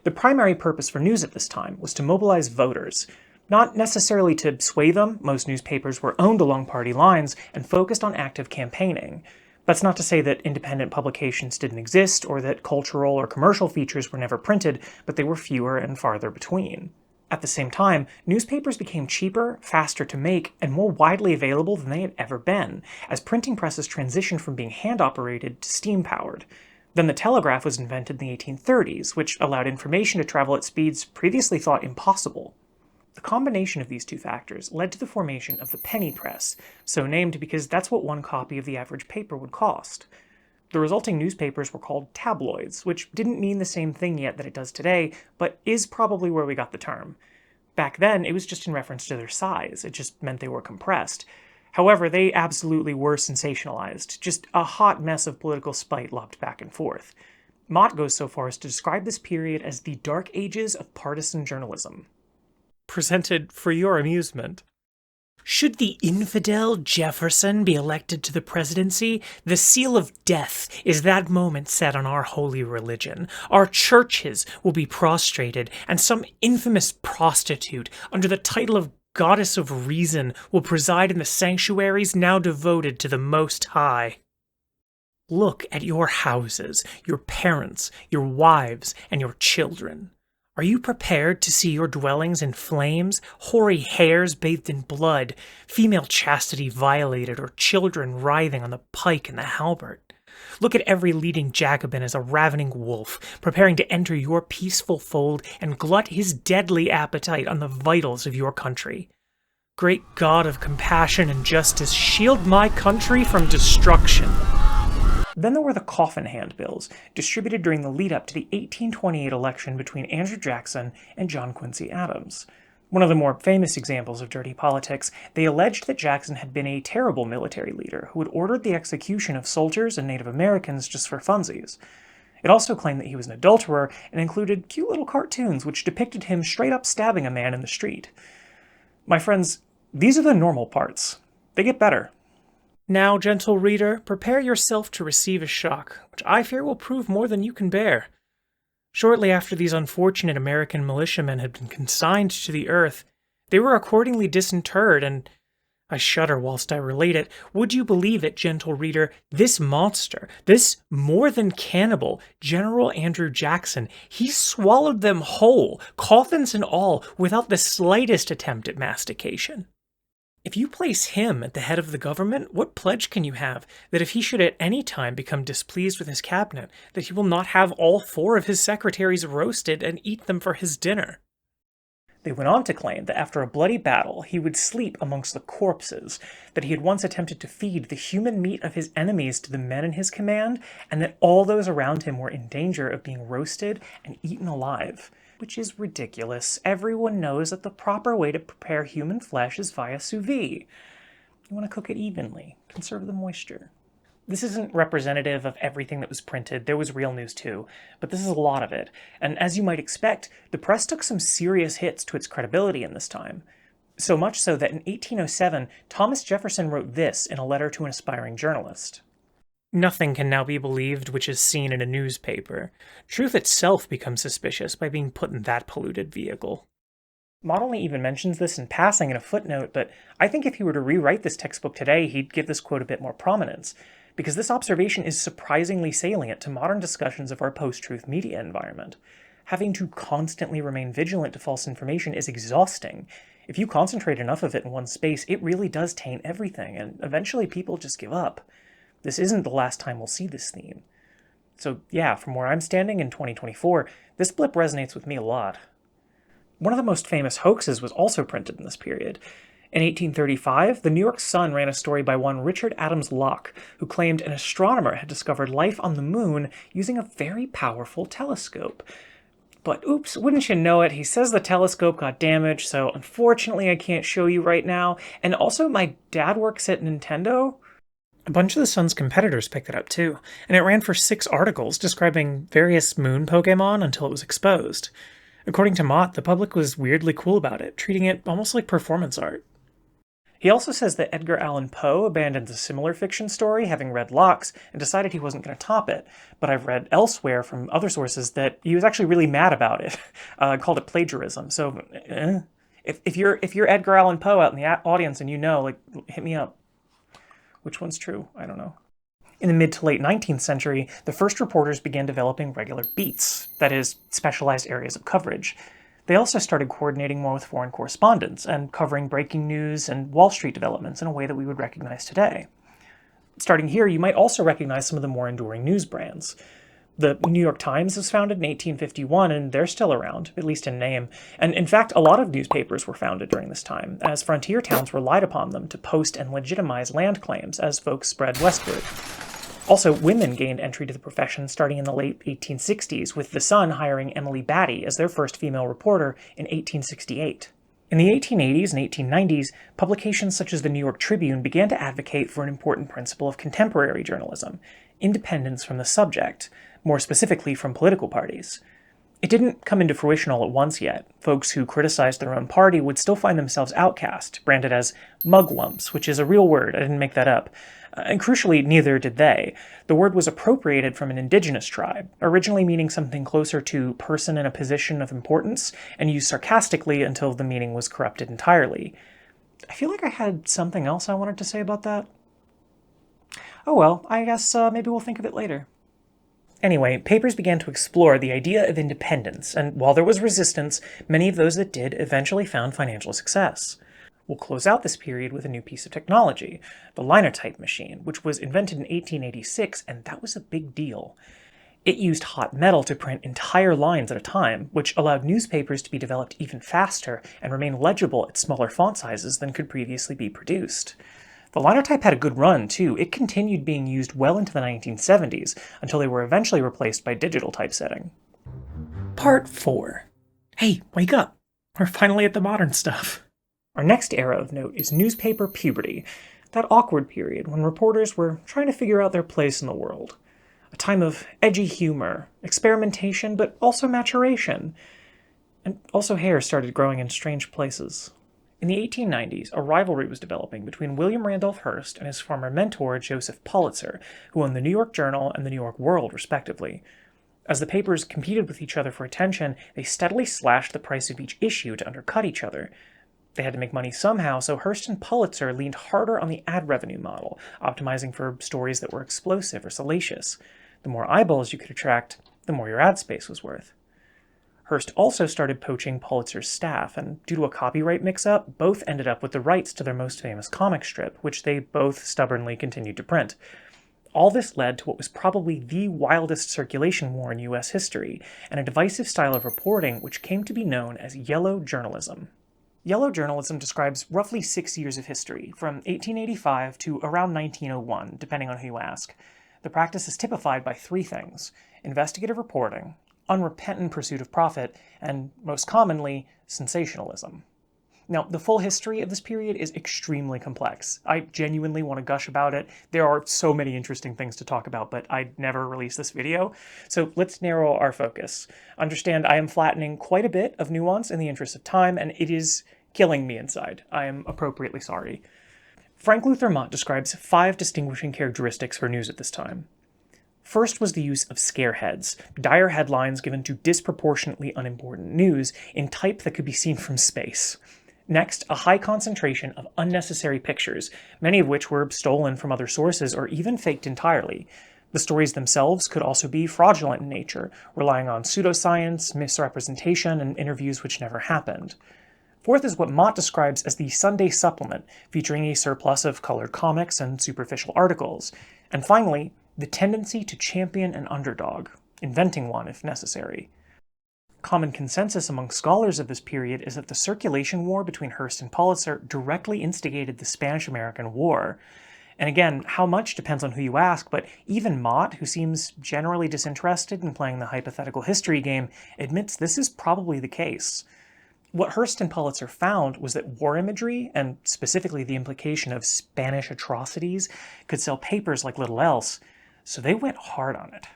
Speaker 1: The primary purpose for news at this time was to mobilize voters. Not necessarily to sway them, most newspapers were owned along party lines and focused on active campaigning. That's not to say that independent publications didn't exist or that cultural or commercial features were never printed, but they were fewer and farther between. At the same time, newspapers became cheaper, faster to make, and more widely available than they had ever been, as printing presses transitioned from being hand-operated to steam-powered. Then the telegraph was invented in the 1830s, which allowed information to travel at speeds previously thought impossible. The combination of these two factors led to the formation of the penny press, so named because that's what one copy of the average paper would cost. The resulting newspapers were called tabloids, which didn't mean the same thing yet that it does today, but is probably where we got the term. Back then, it was just in reference to their size, it just meant they were compressed. However, they absolutely were sensationalized, just a hot mess of political spite lobbed back and forth. Mott goes so far as to describe this period as the dark ages of partisan journalism. Presented for your amusement. Should the infidel Jefferson be elected to the presidency, the seal of death is that moment set on our holy religion. Our churches will be prostrated, and some infamous prostitute, under the title of Goddess of Reason, will preside in the sanctuaries now devoted to the Most High. Look at your houses, your parents, your wives, and your children. Are you prepared to see your dwellings in flames, hoary hairs bathed in blood, female chastity violated, or children writhing on the pike and the halberd? Look at every leading Jacobin as a ravening wolf, preparing to enter your peaceful fold and glut his deadly appetite on the vitals of your country. Great God of compassion and justice, shield my country from destruction. Then there were the coffin handbills, distributed during the lead-up to the 1828 election between Andrew Jackson and John Quincy Adams. One of the more famous examples of dirty politics, they alleged that Jackson had been a terrible military leader who had ordered the execution of soldiers and Native Americans just for funsies. It also claimed that he was an adulterer and included cute little cartoons which depicted him straight up stabbing a man in the street. My friends, these are the normal parts. They get better. Now, gentle reader, prepare yourself to receive a shock, which I fear will prove more than you can bear. Shortly after these unfortunate American militiamen had been consigned to the earth, they were accordingly disinterred, and I shudder whilst I relate it. Would you believe it, gentle reader, this monster, this more than cannibal, General Andrew Jackson, he swallowed them whole, coffins and all, without the slightest attempt at mastication. If you place him at the head of the government, what pledge can you have that if he should at any time become displeased with his cabinet, that he will not have all 4 of his secretaries roasted and eat them for his dinner? They went on to claim that after a bloody battle, he would sleep amongst the corpses, that he had once attempted to feed the human meat of his enemies to the men in his command, and that all those around him were in danger of being roasted and eaten alive. Which is ridiculous. Everyone knows that the proper way to prepare human flesh is via sous vide. You want to cook it evenly, conserve the moisture. This isn't representative of everything that was printed. There was real news too, but this is a lot of it. And as you might expect, the press took some serious hits to its credibility in this time. So much so that in 1807, Thomas Jefferson wrote this in a letter to an aspiring journalist. Nothing can now be believed which is seen in a newspaper. Truth itself becomes suspicious by being put in that polluted vehicle. Mott only even mentions this in passing in a footnote, but I think if he were to rewrite this textbook today, he'd give this quote a bit more prominence, because this observation is surprisingly salient to modern discussions of our post-truth media environment. Having to constantly remain vigilant to false information is exhausting. If you concentrate enough of it in one space, it really does taint everything, and eventually people just give up. This isn't the last time we'll see this theme. So yeah, from where I'm standing in 2024, this blip resonates with me a lot. One of the most famous hoaxes was also printed in this period. In 1835, the New York Sun ran a story by one Richard Adams Locke, who claimed an astronomer had discovered life on the moon using a very powerful telescope. But oops, wouldn't you know it, he says the telescope got damaged, so unfortunately I can't show you right now, and also my dad works at Nintendo. A bunch of the Sun's competitors picked it up too, and it ran for 6 articles describing various moon Pokemon until it was exposed. According to Mott, the public was weirdly cool about it, treating it almost like performance art. He also says that Edgar Allan Poe abandoned a similar fiction story, having read Locke's, and decided he wasn't going to top it, but I've read elsewhere from other sources that he was actually really mad about it, called it plagiarism, so if you're Edgar Allan Poe out in the audience and you know, like, hit me up. Which one's true? I don't know. In the mid to late 19th century, the first reporters began developing regular beats, that is, specialized areas of coverage. They also started coordinating more with foreign correspondents and covering breaking news and Wall Street developments in a way that we would recognize today. Starting here, you might also recognize some of the more enduring news brands. The New York Times was founded in 1851, and they're still around, at least in name. And in fact, a lot of newspapers were founded during this time, as frontier towns relied upon them to post and legitimize land claims as folks spread westward. Also, women gained entry to the profession starting in the late 1860s, with The Sun hiring Emily Batty as their first female reporter in 1868. In the 1880s and 1890s, publications such as the New York Tribune began to advocate for an important principle of contemporary journalism: independence from the subject, more specifically from political parties. It didn't come into fruition all at once yet. Folks who criticized their own party would still find themselves outcast, branded as mugwumps, which is a real word, I didn't make that up. And crucially, neither did they. The word was appropriated from an indigenous tribe, originally meaning something closer to person in a position of importance, and used sarcastically until the meaning was corrupted entirely. I feel like I had something else I wanted to say about that. Oh well, I guess maybe we'll think of it later. Anyway, papers began to explore the idea of independence, and while there was resistance, many of those that did eventually found financial success. We'll close out this period with a new piece of technology, the linotype machine, which was invented in 1886, and that was a big deal. It used hot metal to print entire lines at a time, which allowed newspapers to be developed even faster and remain legible at smaller font sizes than could previously be produced. The linotype had a good run, too. It continued being used well into the 1970s, until they were eventually replaced by digital typesetting. Part 4. Hey, wake up! We're finally at the modern stuff. Our next era of note is newspaper puberty, that awkward period when reporters were trying to figure out their place in the world. A time of edgy humor, experimentation, but also maturation. And also hair started growing in strange places. In the 1890s, a rivalry was developing between William Randolph Hearst and his former mentor, Joseph Pulitzer, who owned the New York Journal and the New York World, respectively. As the papers competed with each other for attention, they steadily slashed the price of each issue to undercut each other. They had to make money somehow, so Hearst and Pulitzer leaned harder on the ad revenue model, optimizing for stories that were explosive or salacious. The more eyeballs you could attract, the more your ad space was worth. Hearst also started poaching Pulitzer's staff, and due to a copyright mix-up, both ended up with the rights to their most famous comic strip, which they both stubbornly continued to print. All this led to what was probably the wildest circulation war in US history, and a divisive style of reporting which came to be known as yellow journalism. Yellow journalism describes roughly 6 years of history, from 1885 to around 1901, depending on who you ask. The practice is typified by three things: investigative reporting, unrepentant pursuit of profit, and, most commonly, sensationalism. Now, the full history of this period is extremely complex. I genuinely want to gush about it. There are so many interesting things to talk about, but I'd never release this video, so let's narrow our focus. Understand I am flattening quite a bit of nuance in the interest of time, and it is killing me inside. I am appropriately sorry. Frank Luther Mott describes 5 distinguishing characteristics for news at this time. First was the use of scareheads, dire headlines given to disproportionately unimportant news in type that could be seen from space. Next, a high concentration of unnecessary pictures, many of which were stolen from other sources or even faked entirely. The stories themselves could also be fraudulent in nature, relying on pseudoscience, misrepresentation, and interviews which never happened. Fourth is what Mott describes as the Sunday supplement, featuring a surplus of colored comics and superficial articles. And finally, the tendency to champion an underdog, inventing one if necessary. Common consensus among scholars of this period is that the circulation war between Hearst and Pulitzer directly instigated the Spanish-American War. And again, how much depends on who you ask, but even Mott, who seems generally disinterested in playing the hypothetical history game, admits this is probably the case. What Hearst and Pulitzer found was that war imagery, and specifically the implication of Spanish atrocities, could sell papers like little else, so they went hard on it.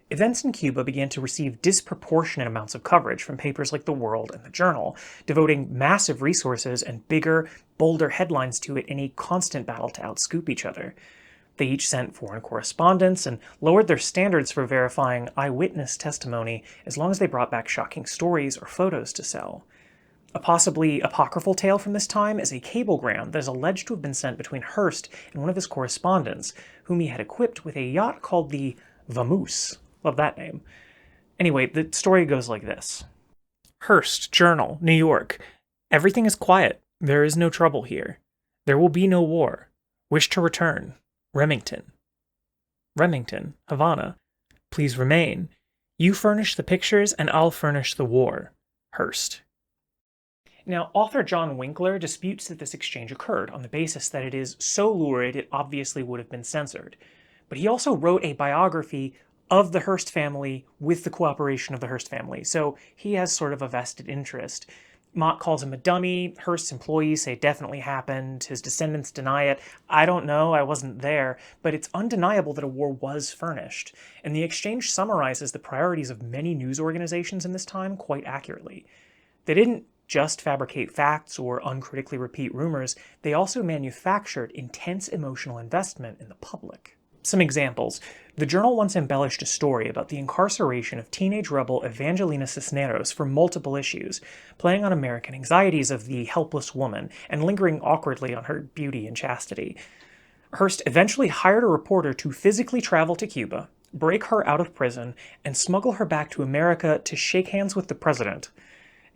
Speaker 1: Events in Cuba began to receive disproportionate amounts of coverage from papers like The World and The Journal, devoting massive resources and bigger, bolder headlines to it in a constant battle to outscoop each other. They each sent foreign correspondents and lowered their standards for verifying eyewitness testimony as long as they brought back shocking stories or photos to sell. A possibly apocryphal tale from this time is a cablegram that is alleged to have been sent between Hearst and one of his correspondents, whom he had equipped with a yacht called the Vamoose. Love that name. Anyway, the story goes like this. Hearst, Journal, New York. Everything is quiet. There is no trouble here. There will be no war. Wish to return. Remington. Remington, Havana. Please remain. You furnish the pictures and I'll furnish the war. Hearst. Now, author John Winkler disputes that this exchange occurred on the basis that it is so lurid it obviously would have been censored. But he also wrote a biography of the Hearst family with the cooperation of the Hearst family, so he has sort of a vested interest. Mott calls him a dummy, Hearst's employees say it definitely happened, his descendants deny it. I don't know, I wasn't there, but it's undeniable that a war was furnished, and the exchange summarizes the priorities of many news organizations in this time quite accurately. They didn't just fabricate facts or uncritically repeat rumors, they also manufactured intense emotional investment in the public. Some examples. The Journal once embellished a story about the incarceration of teenage rebel Evangelina Cisneros for multiple issues, playing on American anxieties of the helpless woman and lingering awkwardly on her beauty and chastity. Hearst eventually hired a reporter to physically travel to Cuba, break her out of prison, and smuggle her back to America to shake hands with the president.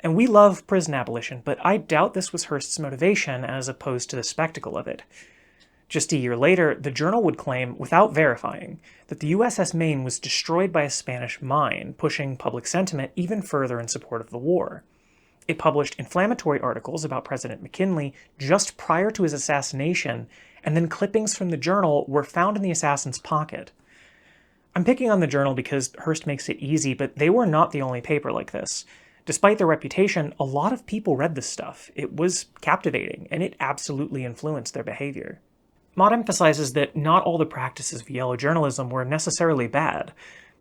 Speaker 1: And we love prison abolition, but I doubt this was Hearst's motivation as opposed to the spectacle of it. Just a year later, the Journal would claim, without verifying, that the USS Maine was destroyed by a Spanish mine, pushing public sentiment even further in support of the war. It published inflammatory articles about President McKinley just prior to his assassination, and then clippings from the Journal were found in the assassin's pocket. I'm picking on the Journal because Hearst makes it easy, but they were not the only paper like this. Despite their reputation, a lot of people read this stuff. It was captivating, and it absolutely influenced their behavior. Mott emphasizes that not all the practices of yellow journalism were necessarily bad.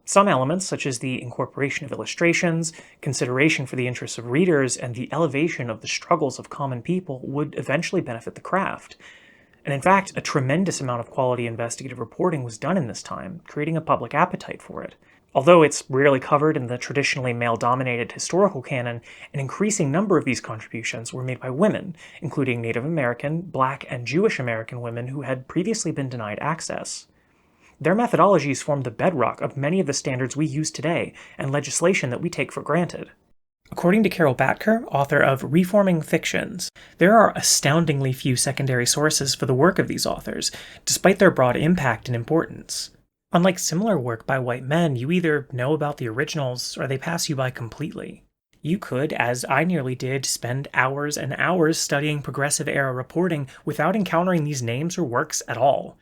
Speaker 1: Some elements, such as the incorporation of illustrations, consideration for the interests of readers, and the elevation of the struggles of common people, would eventually benefit the craft. And in fact, a tremendous amount of quality investigative reporting was done in this time, creating a public appetite for it. Although it's rarely covered in the traditionally male-dominated historical canon, an increasing number of these contributions were made by women, including Native American, Black, and Jewish American women who had previously been denied access. Their methodologies formed the bedrock of many of the standards we use today and legislation that we take for granted. According to Carol Batker, author of Reforming Fictions, there are astoundingly few secondary sources for the work of these authors, despite their broad impact and importance. Unlike similar work by white men, you either know about the originals or they pass you by completely. You could, as I nearly did, spend hours and hours studying Progressive Era reporting without encountering these names or works at all.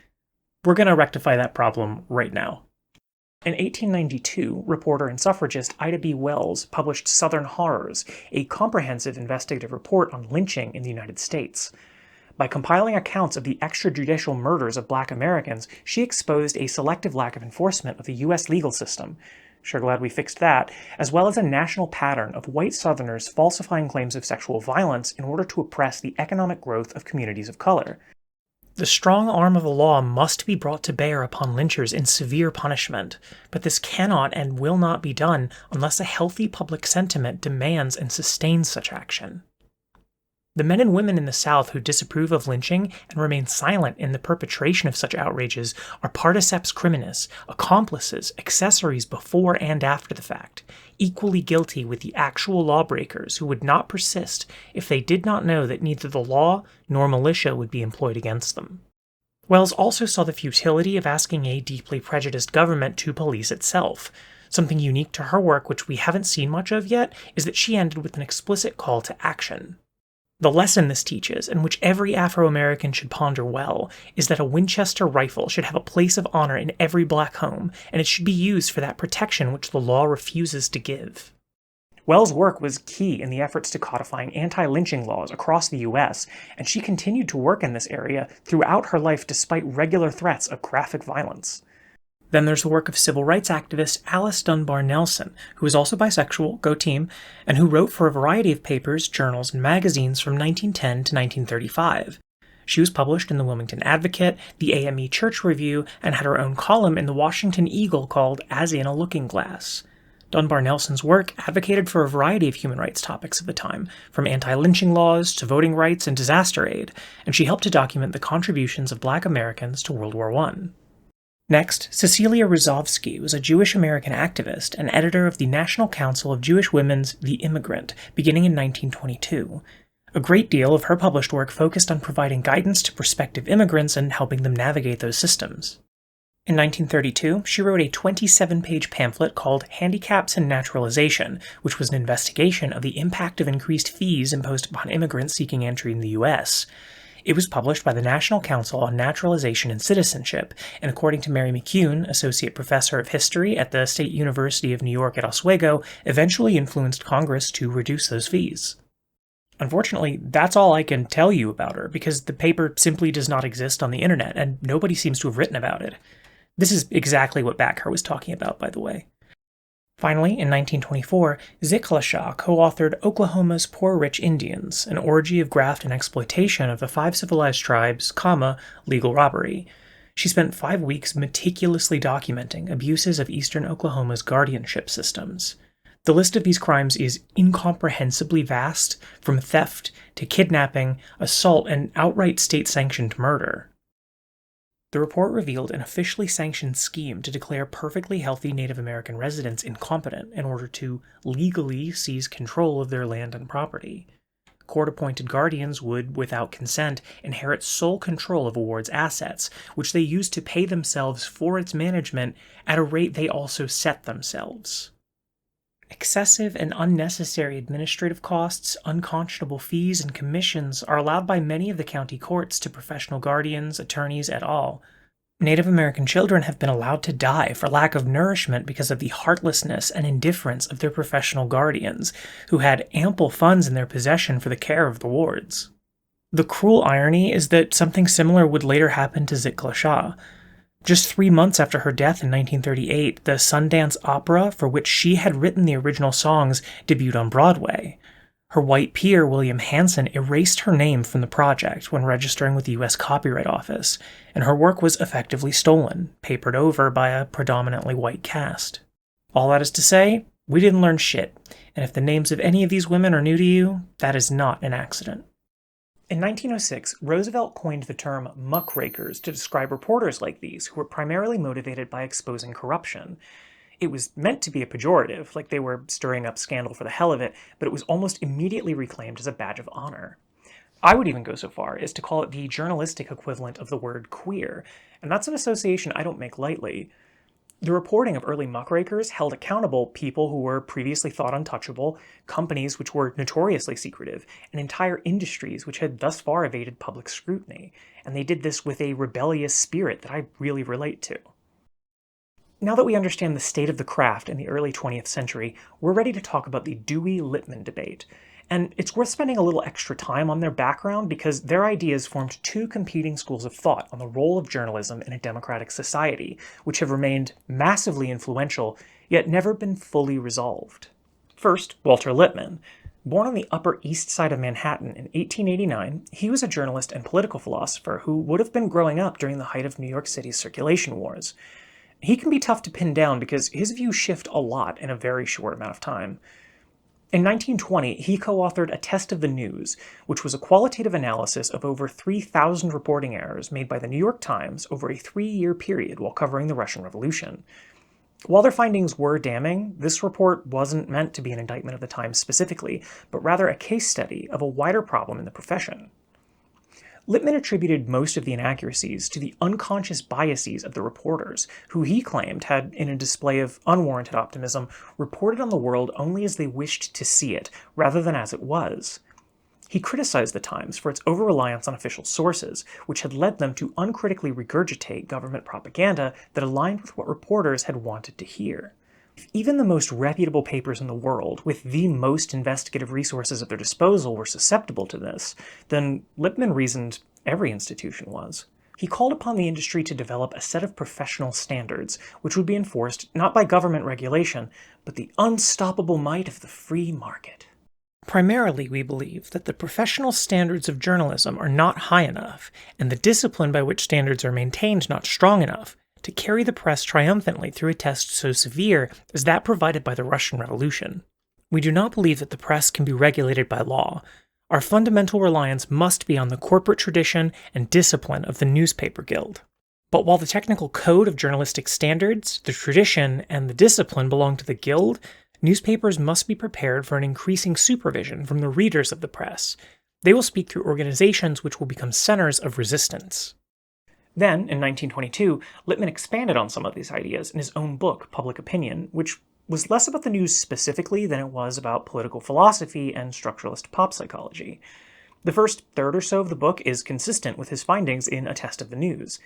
Speaker 1: We're going to rectify that problem right now. In 1892, reporter and suffragist Ida B. Wells published Southern Horrors, a comprehensive investigative report on lynching in the United States. By compiling accounts of the extrajudicial murders of Black Americans, she exposed a selective lack of enforcement of the U.S. legal system. Sure glad we fixed that, as well as a national pattern of white Southerners falsifying claims of sexual violence in order to oppress the economic growth of communities of color. The strong arm of the law must be brought to bear upon lynchers in severe punishment, but this cannot and will not be done unless a healthy public sentiment demands and sustains such action. The men and women in the South who disapprove of lynching and remain silent in the perpetration of such outrages are particeps criminis, accomplices, accessories before and after the fact, equally guilty with the actual lawbreakers who would not persist if they did not know that neither the law nor militia would be employed against them. Wells also saw the futility of asking a deeply prejudiced government to police itself. Something unique to her work which we haven't seen much of yet is that she ended with an explicit call to action. The lesson this teaches, and which every Afro-American should ponder well, is that a Winchester rifle should have a place of honor in every Black home, and it should be used for that protection which the law refuses to give. Wells' work was key in the efforts to codifying anti-lynching laws across the U.S., and she continued to work in this area throughout her life despite regular threats of graphic violence. Then there's the work of civil rights activist Alice Dunbar Nelson, who is also bisexual, go team, and who wrote for a variety of papers, journals, and magazines from 1910 to 1935. She was published in the Wilmington Advocate, the AME Church Review, and had her own column in the Washington Eagle called As in a Looking Glass. Dunbar Nelson's work advocated for a variety of human rights topics of the time, from anti-lynching laws to voting rights and disaster aid, and she helped to document the contributions of Black Americans to World War I. Next, Cecilia Rozovsky was a Jewish-American activist and editor of the National Council of Jewish Women's The Immigrant, beginning in 1922. A great deal of her published work focused on providing guidance to prospective immigrants and helping them navigate those systems. In 1932, she wrote a 27-page pamphlet called Handicaps and Naturalization, which was an investigation of the impact of increased fees imposed upon immigrants seeking entry in the U.S. It was published by the National Council on Naturalization and Citizenship, and according to Mary McCune, Associate Professor of History at the State University of New York at Oswego, eventually influenced Congress to reduce those fees. Unfortunately, that's all I can tell you about her, because the paper simply does not exist on the internet, and nobody seems to have written about it. This is exactly what Batker was talking about, by the way. Finally, in 1924, Ziklasha co-authored Oklahoma's Poor Rich Indians, an orgy of graft and exploitation of the 5 civilized tribes, legal robbery. She spent 5 weeks meticulously documenting abuses of eastern Oklahoma's guardianship systems. The list of these crimes is incomprehensibly vast, from theft to kidnapping, assault, and outright state-sanctioned murder. The report revealed an officially sanctioned scheme to declare perfectly healthy Native American residents incompetent in order to legally seize control of their land and property. Court-appointed guardians would, without consent, inherit sole control of a ward's assets, which they used to pay themselves for its management at a rate they also set themselves. Excessive and unnecessary administrative costs, unconscionable fees, and commissions are allowed by many of the county courts to professional guardians, attorneys, et al. Native American children have been allowed to die for lack of nourishment because of the heartlessness and indifference of their professional guardians, who had ample funds in their possession for the care of the wards. The cruel irony is that something similar would later happen to Ziklasha. Just 3 months after her death in 1938, the Sundance Opera, for which she had written the original songs, debuted on Broadway. Her white peer, William Hanson, erased her name from the project when registering with the U.S. Copyright Office, and her work was effectively stolen, papered over by a predominantly white cast. All that is to say, we didn't learn shit, and if the names of any of these women are new to you, that is not an accident. In 1906, Roosevelt coined the term muckrakers to describe reporters like these who were primarily motivated by exposing corruption. It was meant to be a pejorative, like they were stirring up scandal for the hell of it, but it was almost immediately reclaimed as a badge of honor. I would even go so far as to call it the journalistic equivalent of the word queer, and that's an association I don't make lightly. The reporting of early muckrakers held accountable people who were previously thought untouchable, companies which were notoriously secretive, and entire industries which had thus far evaded public scrutiny, and they did this with a rebellious spirit that I really relate to. Now that we understand the state of the craft in the early 20th century, we're ready to talk about the Dewey-Lippmann debate. And it's worth spending a little extra time on their background because their ideas formed two competing schools of thought on the role of journalism in a democratic society, which have remained massively influential, yet never been fully resolved. First, Walter Lippmann. Born on the Upper East Side of Manhattan in 1889, he was a journalist and political philosopher who would have been growing up during the height of New York City's circulation wars. He can be tough to pin down because his views shift a lot in a very short amount of time. In 1920, he co-authored A Test of the News, which was a qualitative analysis of over 3,000 reporting errors made by the New York Times over a 3-year period while covering the Russian Revolution. While their findings were damning, this report wasn't meant to be an indictment of the Times specifically, but rather a case study of a wider problem in the profession. Lippmann attributed most of the inaccuracies to the unconscious biases of the reporters, who he claimed had, in a display of unwarranted optimism, reported on the world only as they wished to see it, rather than as it was. He criticized the Times for its over-reliance on official sources, which had led them to uncritically regurgitate government propaganda that aligned with what reporters had wanted to hear. If even the most reputable papers in the world, with the most investigative resources at their disposal, were susceptible to this, then Lippmann reasoned every institution was. He called upon the industry to develop a set of professional standards, which would be enforced not by government regulation, but the unstoppable might of the free market. Primarily, we believe that the professional standards of journalism are not high enough, and the discipline by which standards are maintained not strong enough, to carry the press triumphantly through a test so severe as that provided by the Russian Revolution. We do not believe that the press can be regulated by law. Our fundamental reliance must be on the corporate tradition and discipline of the newspaper guild. But while the technical code of journalistic standards, the tradition, and the discipline belong to the guild, newspapers must be prepared for an increasing supervision from the readers of the press. They will speak through organizations which will become centers of resistance. Then, in 1922, Lippmann expanded on some of these ideas in his own book, Public Opinion, which was less about the news specifically than it was about political philosophy and structuralist pop psychology. The first third or so of the book is consistent with his findings in A Test of the News.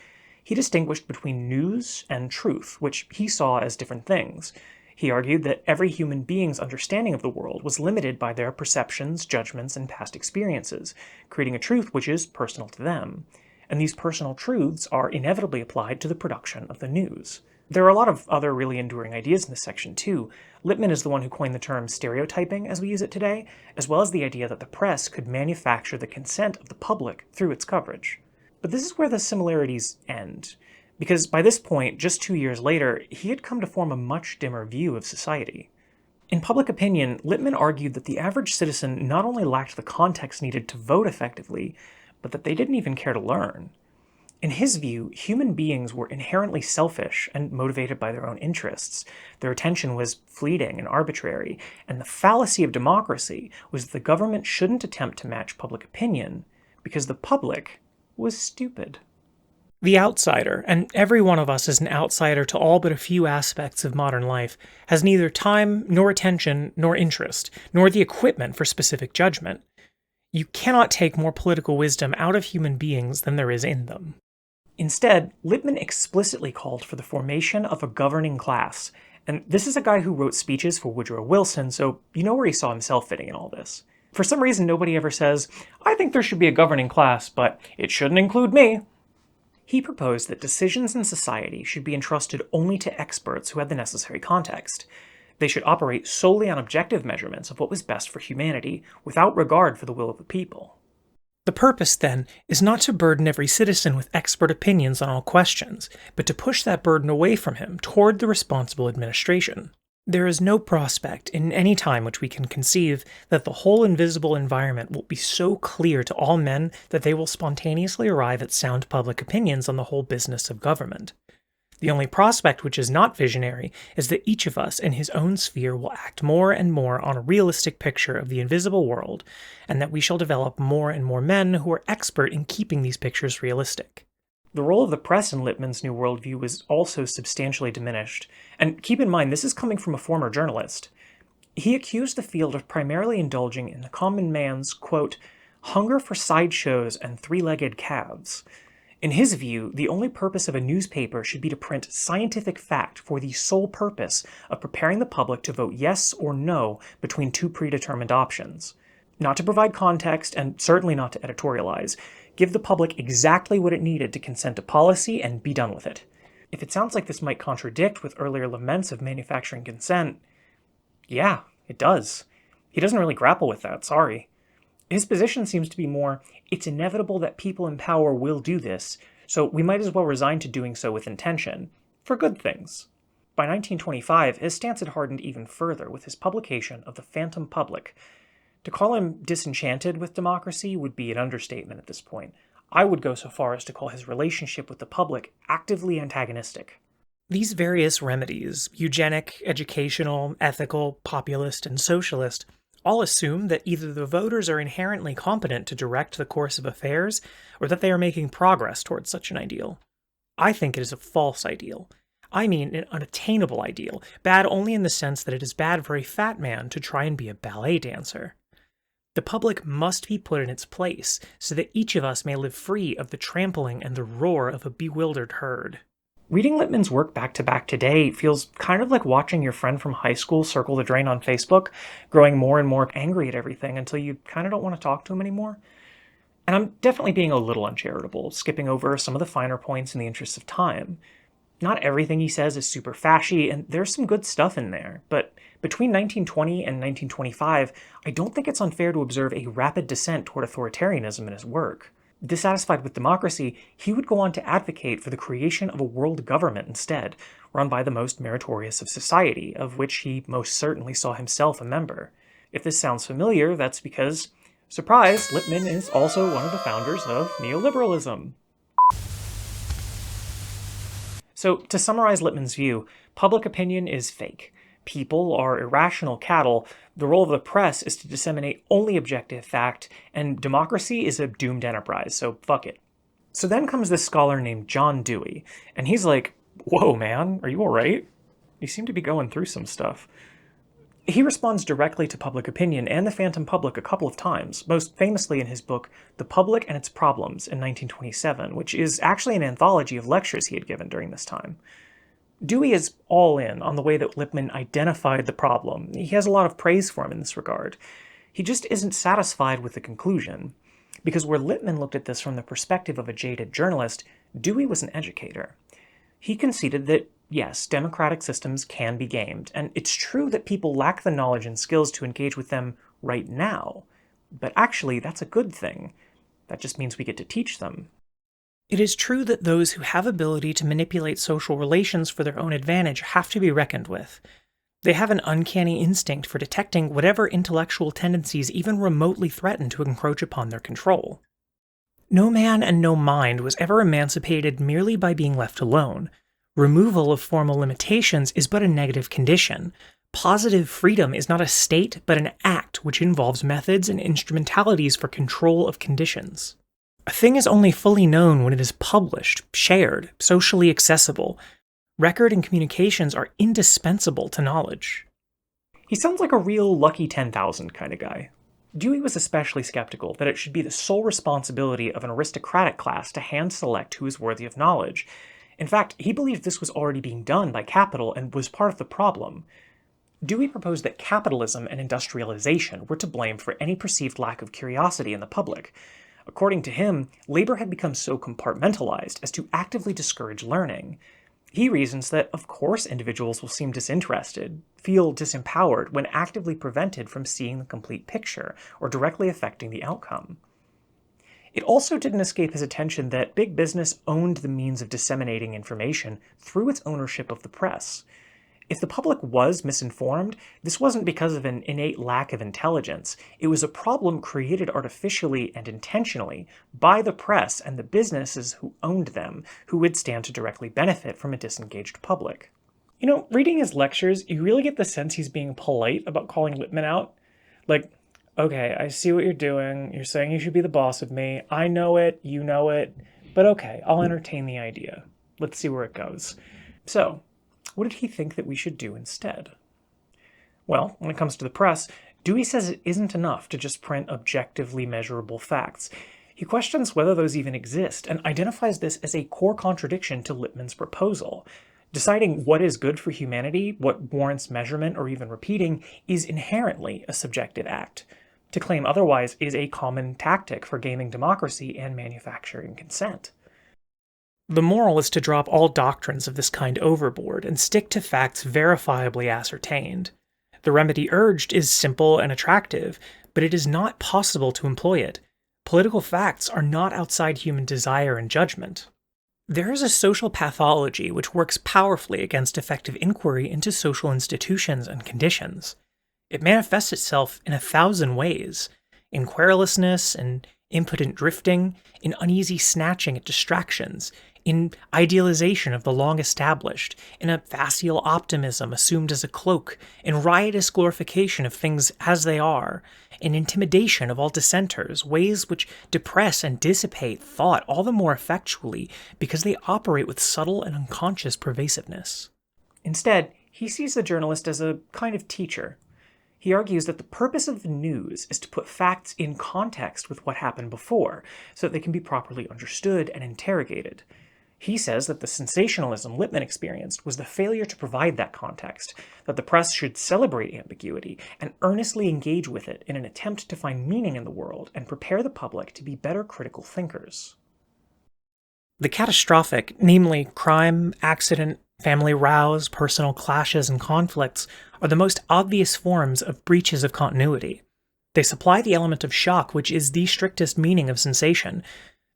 Speaker 1: He distinguished between news and truth, which he saw as different things. He argued that every human being's understanding of the world was limited by their perceptions, judgments, and past experiences, creating a truth which is personal to them. And these personal truths are inevitably applied to the production of the news. There are a lot of other really enduring ideas in this section too. Lippmann is the one who coined the term stereotyping as we use it today, as well as the idea that the press could manufacture the consent of the public through its coverage. But this is where the similarities end, because by this point, just 2 years later, he had come to form a much dimmer view of society. In Public Opinion, Lippmann argued that the average citizen not only lacked the context needed to vote effectively, but that they didn't even care to learn. In his view, human beings were inherently selfish and motivated by their own interests. Their attention was fleeting and arbitrary, and the fallacy of democracy was that the government shouldn't attempt to match public opinion, because the public was stupid. The outsider, and every one of us is an outsider to all but a few aspects of modern life, has neither time, nor attention, nor interest, nor the equipment for specific judgment. You cannot take more political wisdom out of human beings than there is in them. Instead, Lippmann explicitly called for the formation of a governing class, and this is a guy who wrote speeches for Woodrow Wilson, so you know where he saw himself fitting in all this. For some reason, nobody ever says, "I think there should be a governing class, but it shouldn't include me." He proposed that decisions in society should be entrusted only to experts who had the necessary context. They should operate solely on objective measurements of what was best for humanity, without regard for the will of the people. The purpose, then, is not to burden every citizen with expert opinions on all questions, but to push that burden away from him toward the responsible administration. There is no prospect, in any time which we can conceive, that the whole invisible environment will be so clear to all men that they will spontaneously arrive at sound public opinions on the whole business of government. The only prospect which is not visionary is that each of us in his own sphere will act more and more on a realistic picture of the invisible world, and that we shall develop more and more men who are expert in keeping these pictures realistic. The role of the press in Lippmann's new worldview was also substantially diminished, and keep in mind this is coming from a former journalist. He accused the field of primarily indulging in the common man's, quote, hunger for sideshows and three-legged calves. In his view, the only purpose of a newspaper should be to print scientific fact for the sole purpose of preparing the public to vote yes or no between two predetermined options. Not to provide context, and certainly not to editorialize. Give the public exactly what it needed to consent to policy and be done with it. If it sounds like this might contradict with earlier laments of manufacturing consent, yeah, it does. He doesn't really grapple with that, sorry. His position seems to be more, it's inevitable that people in power will do this, so we might as well resign to doing so with intention, for good things. By 1925, his stance had hardened even further with his publication of the Phantom Public. To call him disenchanted with democracy would be an understatement at this point. I would go so far as to call his relationship with the public actively antagonistic. These various remedies, eugenic, educational, ethical, populist, and socialist, all assume that either the voters are inherently competent to direct the course of affairs, or that they are making progress towards such an ideal. I think it is a false ideal. I mean an unattainable ideal, bad only in the sense that it is bad for a fat man to try and be a ballet dancer. The public must be put in its place, so that each of us may live free of the trampling and the roar of a bewildered herd. Reading Lippmann's work back-to-back today feels kind of like watching your friend from high school circle the drain on Facebook, growing more and more angry at everything until you kind of don't want to talk to him anymore. And I'm definitely being a little uncharitable, skipping over some of the finer points in the interest of time. Not everything he says is super fashy, and there's some good stuff in there, but between 1920 and 1925, I don't think it's unfair to observe a rapid descent toward authoritarianism in his work. Dissatisfied with democracy, he would go on to advocate for the creation of a world government instead, run by the most meritorious of society, of which he most certainly saw himself a member. If this sounds familiar, that's because, surprise, Lippmann is also one of the founders of neoliberalism. So, to summarize Lippmann's view, public opinion is fake. People are irrational cattle, the role of the press is to disseminate only objective fact, and democracy is a doomed enterprise, so fuck it. So then comes this scholar named John Dewey, and he's like, whoa man, are you alright? You seem to be going through some stuff. He responds directly to public opinion and the Phantom Public a couple of times, most famously in his book The Public and Its Problems in 1927, which is actually an anthology of lectures he had given during this time. Dewey is all in on the way that Lippmann identified the problem. He has a lot of praise for him in this regard. He just isn't satisfied with the conclusion, because where Lippmann looked at this from the perspective of a jaded journalist, Dewey was an educator. He conceded that, yes, democratic systems can be gamed, and it's true that people lack the knowledge and skills to engage with them right now. But actually, that's a good thing. That just means we get to teach them. It is true that those who have ability to manipulate social relations for their own advantage have to be reckoned with. They have an uncanny instinct for detecting whatever intellectual tendencies even remotely threaten to encroach upon their control. No man and no mind was ever emancipated merely by being left alone. Removal of formal limitations is but a negative condition. Positive freedom is not a state, but an act which involves methods and instrumentalities for control of conditions. A thing is only fully known when it is published, shared, socially accessible. Record and communications are indispensable to knowledge. He sounds like a real Lucky 10,000 kind of guy. Dewey was especially skeptical that it should be the sole responsibility of an aristocratic class to hand-select who is worthy of knowledge. In fact, he believed this was already being done by capital and was part of the problem. Dewey proposed that capitalism and industrialization were to blame for any perceived lack of curiosity in the public. According to him, labor had become so compartmentalized as to actively discourage learning. He reasons that, of course, individuals will seem disinterested, feel disempowered when actively prevented from seeing the complete picture or directly affecting the outcome. It also didn't escape his attention that big business owned the means of disseminating information through its ownership of the press. If the public was misinformed, this wasn't because of an innate lack of intelligence. It was a problem created artificially and intentionally by the press and the businesses who owned them, who would stand to directly benefit from a disengaged public. You know, reading his lectures, you really get the sense he's being polite about calling Lippmann out. Like, okay, I see what you're doing. You're saying you should be the boss of me. I know it, you know it. But okay, I'll entertain the idea. Let's see where it goes. So, what did he think that we should do instead? Well, when it comes to the press, Dewey says it isn't enough to just print objectively measurable facts. He questions whether those even exist and identifies this as a core contradiction to Lippmann's proposal. Deciding what is good for humanity, what warrants measurement or even repeating, is inherently a subjective act. To claim otherwise is a common tactic for gaming democracy and manufacturing consent. The moral is to drop all doctrines of this kind overboard and stick to facts verifiably ascertained. The remedy urged is simple and attractive, but it is not possible to employ it. Political facts are not outside human desire and judgment. There is a social pathology which works powerfully against effective inquiry into social institutions and conditions. It manifests itself in 1,000 ways, in querulousness and impotent drifting, in uneasy snatching at distractions, in idealization of the long established, in a facile optimism assumed as a cloak, in riotous glorification of things as they are, in intimidation of all dissenters, ways which depress and dissipate thought all the more effectually because they operate with subtle and unconscious pervasiveness. Instead, he sees the journalist as a kind of teacher. He argues that the purpose of the news is to put facts in context with what happened before, so that they can be properly understood and interrogated. He says that the sensationalism Lippmann experienced was the failure to provide that context, that the press should celebrate ambiguity and earnestly engage with it in an attempt to find meaning in the world and prepare the public to be better critical thinkers. The catastrophic, namely crime, accident, family rows, personal clashes, and conflicts, are the most obvious forms of breaches of continuity. They supply the element of shock, which is the strictest meaning of sensation.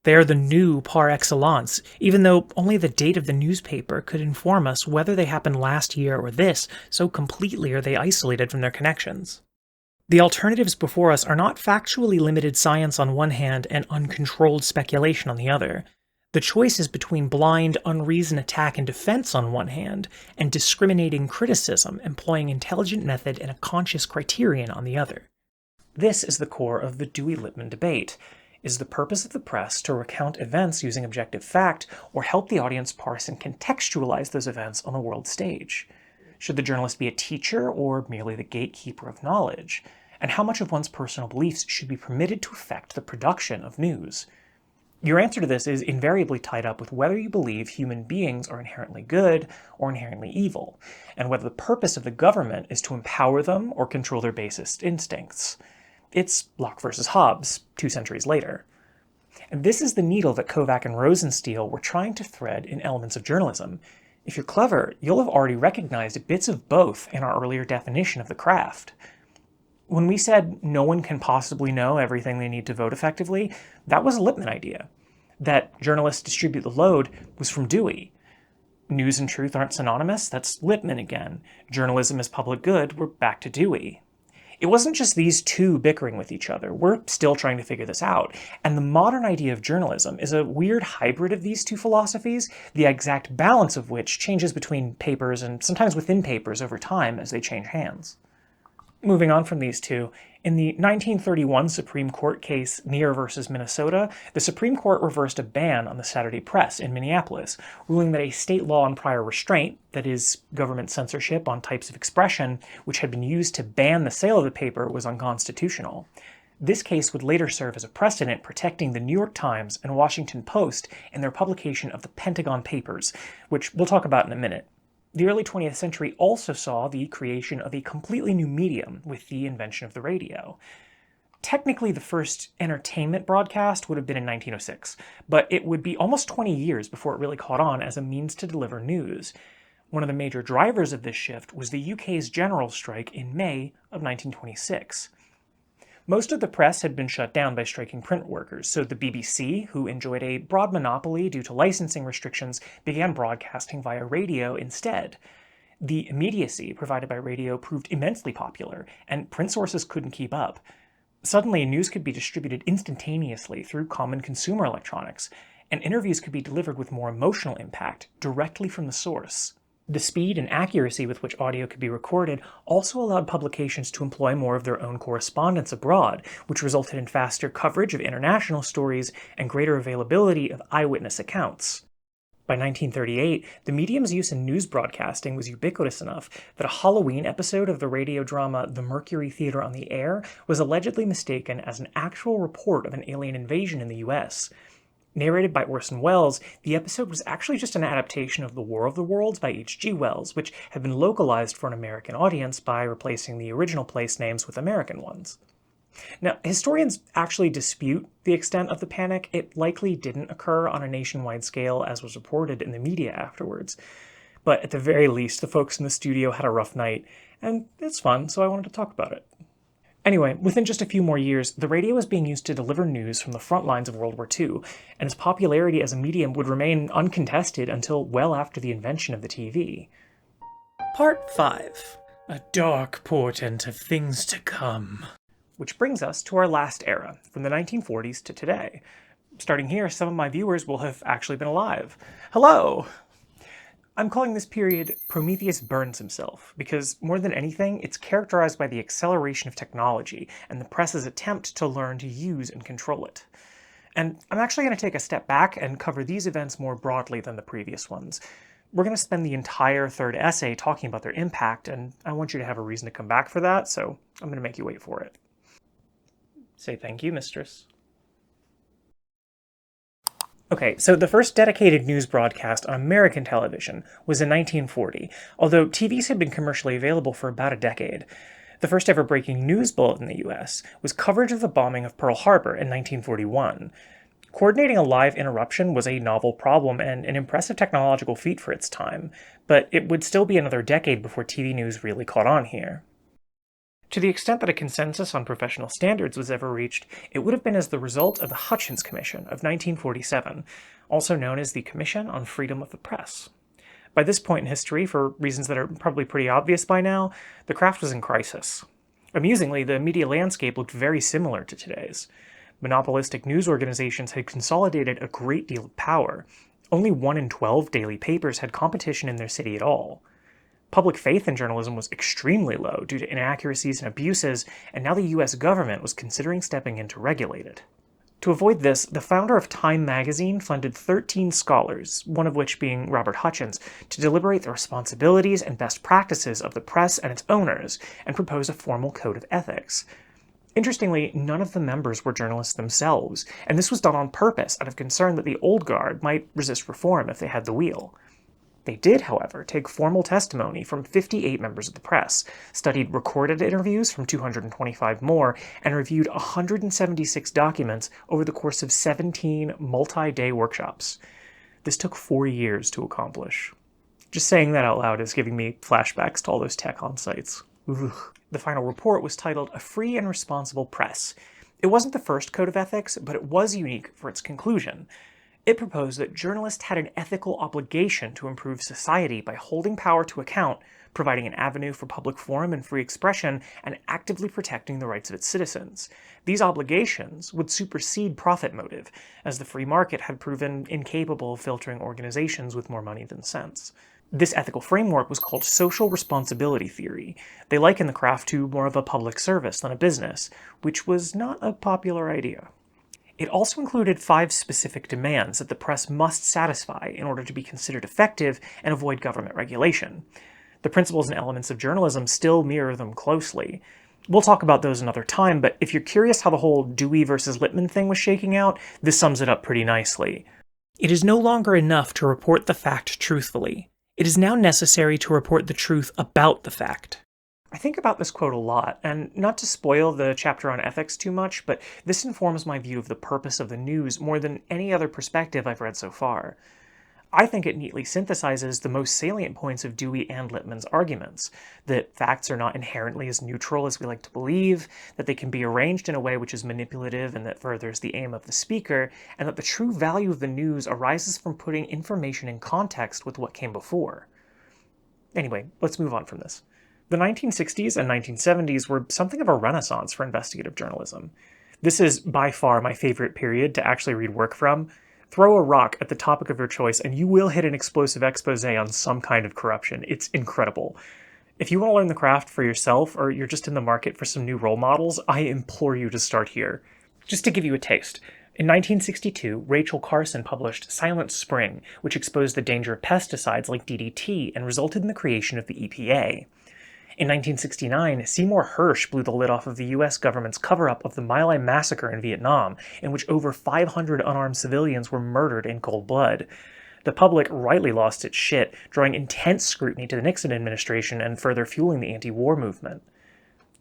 Speaker 1: They are the new par excellence, even though only the date of the newspaper could inform us whether they happened last year or this, so completely are they isolated from their connections. The alternatives before us are not factually limited science on one hand and uncontrolled speculation on the other. The choice is between blind, unreasoned attack and defense on one hand, and discriminating criticism employing intelligent method and a conscious criterion on the other. This is the core of the Dewey-Lippmann debate. Is the purpose of the press to recount events using objective fact, or help the audience parse and contextualize those events on the world stage? Should the journalist be a teacher, or merely the gatekeeper of knowledge? And how much of one's personal beliefs should be permitted to affect the production of news? Your answer to this is invariably tied up with whether you believe human beings are inherently good or inherently evil, and whether the purpose of the government is to empower them or control their basest instincts. It's Locke versus Hobbes, 2 centuries later. And this is the needle that Kovach and Rosenstiel were trying to thread in Elements of Journalism. If you're clever, you'll have already recognized bits of both in our earlier definition of the craft. When we said no one can possibly know everything they need to vote effectively, that was a Lippmann idea. That journalists distribute the load was from Dewey. News and truth aren't synonymous, that's Lippmann again. Journalism is public good, we're back to Dewey. It wasn't just these two bickering with each other, we're still trying to figure this out. And the modern idea of journalism is a weird hybrid of these two philosophies, the exact balance of which changes between papers and sometimes within papers over time as they change hands. Moving on from these two, in the 1931 Supreme Court case Neer versus Minnesota, the Supreme Court reversed a ban on the Saturday Press in Minneapolis, ruling that a state law on prior restraint, that is, government censorship on types of expression, which had been used to ban the sale of the paper, was unconstitutional. This case would later serve as a precedent protecting the New York Times and Washington Post in their publication of the Pentagon Papers, which we'll talk about in a minute. The early 20th century also saw the creation of a completely new medium with the invention of the radio. Technically, the first entertainment broadcast would have been in 1906, but it would be almost 20 years before it really caught on as a means to deliver news. One of the major drivers of this shift was the UK's general strike in May of 1926. Most of the press had been shut down by striking print workers, so the BBC, who enjoyed a broad monopoly due to licensing restrictions, began broadcasting via radio instead. The immediacy provided by radio proved immensely popular, and print sources couldn't keep up. Suddenly, news could be distributed instantaneously through common consumer electronics, and interviews could be delivered with more emotional impact, directly from the source. The speed and accuracy with which audio could be recorded also allowed publications to employ more of their own correspondence abroad, which resulted in faster coverage of international stories and greater availability of eyewitness accounts. By 1938, the medium's use in news broadcasting was ubiquitous enough that a Halloween episode of the radio drama The Mercury Theater on the Air was allegedly mistaken as an actual report of an alien invasion in the US. Narrated by Orson Welles, the episode was actually just an adaptation of The War of the Worlds by H.G. Wells, which had been localized for an American audience by replacing the original place names with American ones. Now, historians actually dispute the extent of the panic. It likely didn't occur on a nationwide scale as was reported in the media afterwards. But at the very least, the folks in the studio had a rough night, and it's fun, so I wanted to talk about it. Anyway, within just a few more years, the radio was being used to deliver news from the front lines of World War II, and its popularity as a medium would remain uncontested until well after the invention of the TV. Part 5. A dark portent of things to come. Which brings us to our last era, from the 1940s to today. Starting here, some of my viewers will have actually been alive. Hello! I'm calling this period Prometheus Burns Himself, because more than anything, it's characterized by the acceleration of technology and the press's attempt to learn to use and control it. And I'm actually going to take a step back and cover these events more broadly than the previous ones. We're going to spend the entire third essay talking about their impact, and I want you to have a reason to come back for that, so I'm going to make you wait for it. Say thank you, mistress. Okay, so the first dedicated news broadcast on American television was in 1940, although TVs had been commercially available for about a decade. The first ever breaking news bulletin in the US was coverage of the bombing of Pearl Harbor in 1941. Coordinating a live interruption was a novel problem and an impressive technological feat for its time, but it would still be another decade before TV news really caught on here. To the extent that a consensus on professional standards was ever reached, it would have been as the result of the Hutchins Commission of 1947, also known as the Commission on Freedom of the Press. By this point in history, for reasons that are probably pretty obvious by now, the craft was in crisis. Amusingly, the media landscape looked very similar to today's. Monopolistic news organizations had consolidated a great deal of power. Only 1 in 12 daily papers had competition in their city at all. Public faith in journalism was extremely low due to inaccuracies and abuses, and now the US government was considering stepping in to regulate it. To avoid this, the founder of Time magazine funded 13 scholars, one of which being Robert Hutchins, to deliberate the responsibilities and best practices of the press and its owners, and propose a formal code of ethics. Interestingly, none of the members were journalists themselves, and this was done on purpose out of concern that the old guard might resist reform if they had the wheel. They did, however, take formal testimony from 58 members of the press, studied recorded interviews from 225 more, and reviewed 176 documents over the course of 17 multi-day workshops. This took 4 years to accomplish. Just saying that out loud is giving me flashbacks to all those tech on-sites. Ugh. The final report was titled A Free and Responsible Press. It wasn't the first code of ethics, but it was unique for its conclusion. It proposed that journalists had an ethical obligation to improve society by holding power to account, providing an avenue for public forum and free expression, and actively protecting the rights of its citizens. These obligations would supersede profit motive, as the free market had proven incapable of filtering organizations with more money than sense. This ethical framework was called social responsibility theory. They liken the craft to more of a public service than a business, which was not a popular idea. It also included 5 specific demands that the press must satisfy in order to be considered effective and avoid government regulation. The principles and elements of journalism still mirror them closely. We'll talk about those another time, but if you're curious how the whole Dewey versus Lippmann thing was shaking out, this sums it up pretty nicely. It is no longer enough to report the fact truthfully. It is now necessary to report the truth about the fact. I think about this quote a lot, and not to spoil the chapter on ethics too much, but this informs my view of the purpose of the news more than any other perspective I've read so far. I think it neatly synthesizes the most salient points of Dewey and Lippmann's arguments, that facts are not inherently as neutral as we like to believe, that they can be arranged in a way which is manipulative and that furthers the aim of the speaker, and that the true value of the news arises from putting information in context with what came before. Anyway, let's move on from this. The 1960s and 1970s were something of a renaissance for investigative journalism. This is by far my favorite period to actually read work from. Throw a rock at the topic of your choice and you will hit an explosive expose on some kind of corruption. It's incredible. If you want to learn the craft for yourself, or you're just in the market for some new role models, I implore you to start here. Just to give you a taste, in 1962, Rachel Carson published Silent Spring, which exposed the danger of pesticides like DDT and resulted in the creation of the EPA. In 1969, Seymour Hersh blew the lid off of the US government's cover-up of the My Lai massacre in Vietnam, in which over 500 unarmed civilians were murdered in cold blood. The public rightly lost its shit, drawing intense scrutiny to the Nixon administration and further fueling the anti-war movement.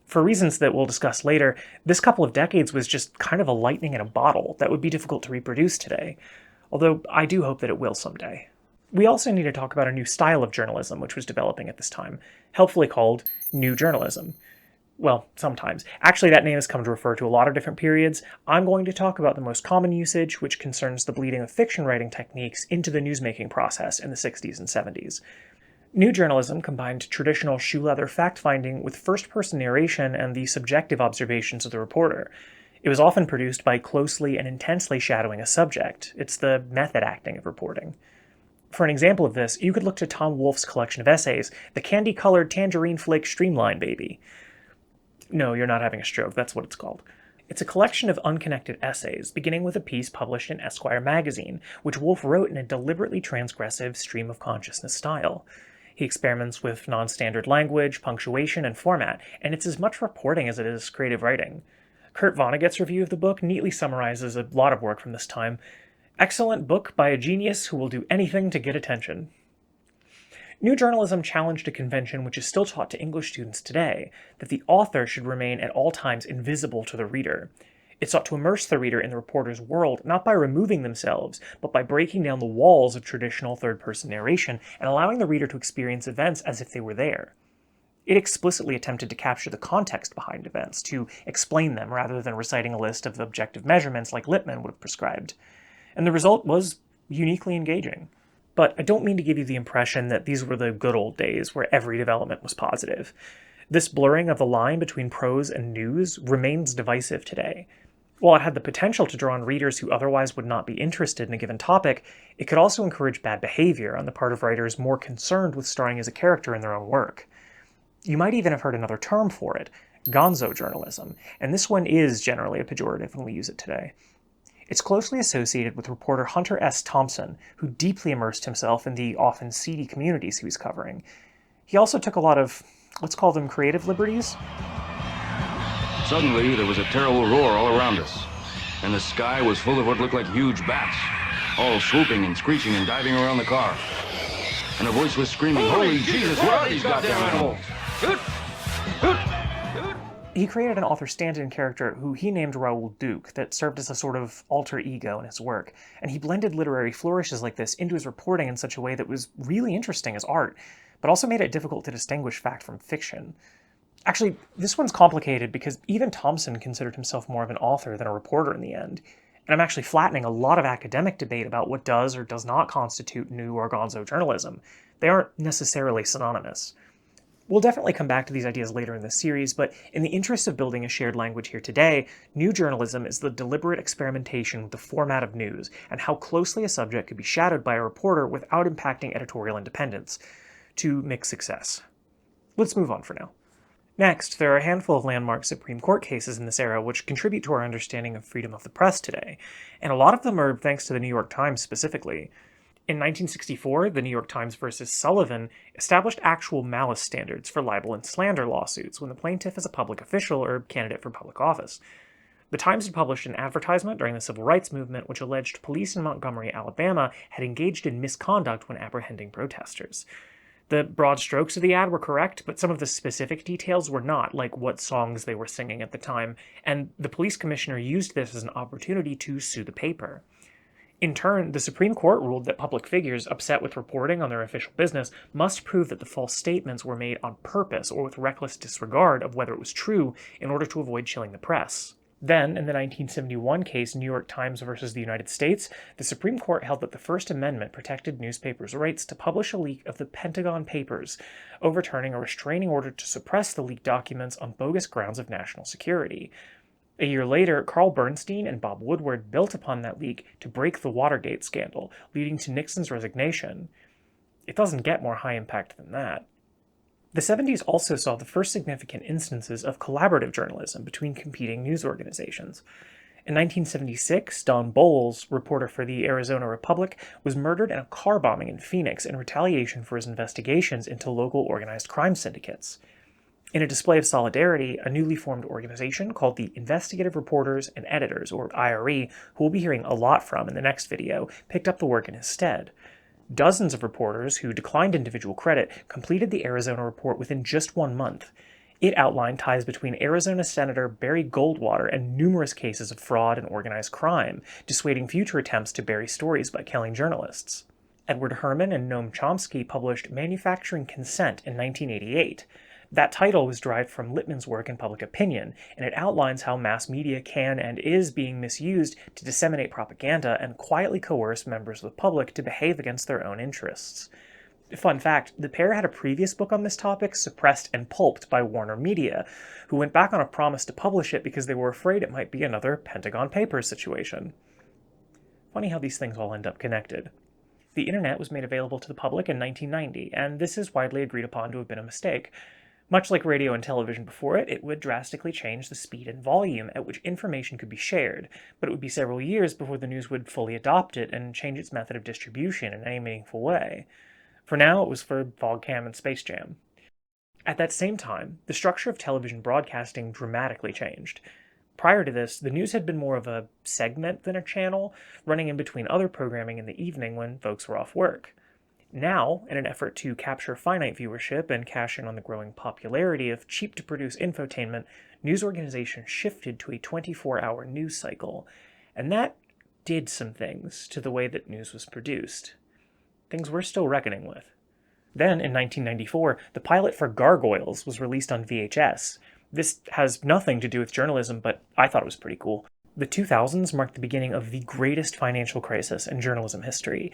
Speaker 1: For reasons that we'll discuss later, this couple of decades was just kind of a lightning in a bottle that would be difficult to reproduce today, although I do hope that it will someday. We also need to talk about a new style of journalism which was developing at this time, helpfully called New Journalism. Well, sometimes. Actually, that name has come to refer to a lot of different periods. I'm going to talk about the most common usage, which concerns the bleeding of fiction writing techniques into the newsmaking process in the 60s and 70s. New journalism combined traditional shoe-leather fact-finding with first-person narration and the subjective observations of the reporter. It was often produced by closely and intensely shadowing a subject. It's the method acting of reporting. For an example of this, you could look to Tom Wolfe's collection of essays, The Candy-Colored Tangerine Flake Streamline Baby. No, you're not having a stroke, that's what it's called. It's a collection of unconnected essays, beginning with a piece published in Esquire magazine, which Wolfe wrote in a deliberately transgressive stream-of-consciousness style. He experiments with non-standard language, punctuation, and format, and it's as much reporting as it is creative writing. Kurt Vonnegut's review of the book neatly summarizes a lot of work from this time. Excellent book by a genius who will do anything to get attention. New journalism challenged a convention which is still taught to English students today, that the author should remain at all times invisible to the reader. It sought to immerse the reader in the reporter's world, not by removing themselves, but by breaking down the walls of traditional third-person narration and allowing the reader to experience events as if they were there. It explicitly attempted to capture the context behind events, to explain them rather than reciting a list of objective measurements like Lippmann would have prescribed. And the result was uniquely engaging. But I don't mean to give you the impression that these were the good old days where every development was positive. This blurring of the line between prose and news remains divisive today. While it had the potential to draw on readers who otherwise would not be interested in a given topic, it could also encourage bad behavior on the part of writers more concerned with starring as a character in their own work. You might even have heard another term for it, gonzo journalism, and this one is generally a pejorative when we use it today. It's closely associated with reporter Hunter S. Thompson, who deeply immersed himself in the often seedy communities he was covering. He also took a lot of, let's call them creative liberties.
Speaker 10: Suddenly, there was a terrible roar all around us, and the sky was full of what looked like huge bats, all swooping and screeching and diving around the car. And a voice was screaming, "Holy Jesus, where are these goddamn animals?"
Speaker 1: He created an author stand-in character who he named Raoul Duke that served as a sort of alter ego in his work, and he blended literary flourishes like this into his reporting in such a way that was really interesting as art, but also made it difficult to distinguish fact from fiction. Actually, this one's complicated because even Thompson considered himself more of an author than a reporter in the end, and I'm actually flattening a lot of academic debate about what does or does not constitute new or gonzo journalism. They aren't necessarily synonymous. We'll definitely come back to these ideas later in this series, but in the interest of building a shared language here today, new journalism is the deliberate experimentation with the format of news and how closely a subject could be shadowed by a reporter without impacting editorial independence, to mixed success. Let's move on for now. Next, there are a handful of landmark Supreme Court cases in this era which contribute to our understanding of freedom of the press today, and a lot of them are thanks to the New York Times specifically. In 1964, the New York Times versus Sullivan established actual malice standards for libel and slander lawsuits when the plaintiff is a public official or candidate for public office. The Times had published an advertisement during the Civil Rights Movement which alleged police in Montgomery, Alabama had engaged in misconduct when apprehending protesters. The broad strokes of the ad were correct, but some of the specific details were not, like what songs they were singing at the time, and the police commissioner used this as an opportunity to sue the paper. In turn, the Supreme Court ruled that public figures upset with reporting on their official business must prove that the false statements were made on purpose or with reckless disregard of whether it was true in order to avoid chilling the press. Then, in the 1971 case New York Times versus the United States, the Supreme Court held that the First Amendment protected newspapers' rights to publish a leak of the Pentagon Papers, overturning a restraining order to suppress the leaked documents on bogus grounds of national security. A year later, Carl Bernstein and Bob Woodward built upon that leak to break the Watergate scandal, leading to Nixon's resignation. It doesn't get more high impact than that. The 70s also saw the first significant instances of collaborative journalism between competing news organizations. In 1976, Don Bowles, reporter for the Arizona Republic, was murdered in a car bombing in Phoenix in retaliation for his investigations into local organized crime syndicates. In a display of solidarity, a newly formed organization called the Investigative Reporters and Editors, or IRE, who we'll be hearing a lot from in the next video, picked up the work in his stead. Dozens of reporters who declined individual credit completed the Arizona report within just 1 month. It outlined ties between Arizona Senator Barry Goldwater and numerous cases of fraud and organized crime, dissuading future attempts to bury stories by killing journalists. Edward Herman and Noam Chomsky published Manufacturing Consent in 1988. That title was derived from Lippmann's work in public opinion, and it outlines how mass media can and is being misused to disseminate propaganda and quietly coerce members of the public to behave against their own interests. Fun fact, the pair had a previous book on this topic suppressed and pulped by Warner Media, who went back on a promise to publish it because they were afraid it might be another Pentagon Papers situation. Funny how these things all end up connected. The internet was made available to the public in 1990, and this is widely agreed upon to have been a mistake. Much like radio and television before it, it would drastically change the speed and volume at which information could be shared, but it would be several years before the news would fully adopt it and change its method of distribution in any meaningful way. For now, it was for Fogcam and Space Jam. At that same time, the structure of television broadcasting dramatically changed. Prior to this, the news had been more of a segment than a channel, running in between other programming in the evening when folks were off work. Now, in an effort to capture finite viewership and cash in on the growing popularity of cheap-to-produce infotainment, news organizations shifted to a 24-hour news cycle, and that did some things to the way that news was produced. Things we're still reckoning with. Then, in 1994, the pilot for Gargoyles was released on VHS. This has nothing to do with journalism, but I thought it was pretty cool. The 2000s marked the beginning of the greatest financial crisis in journalism history.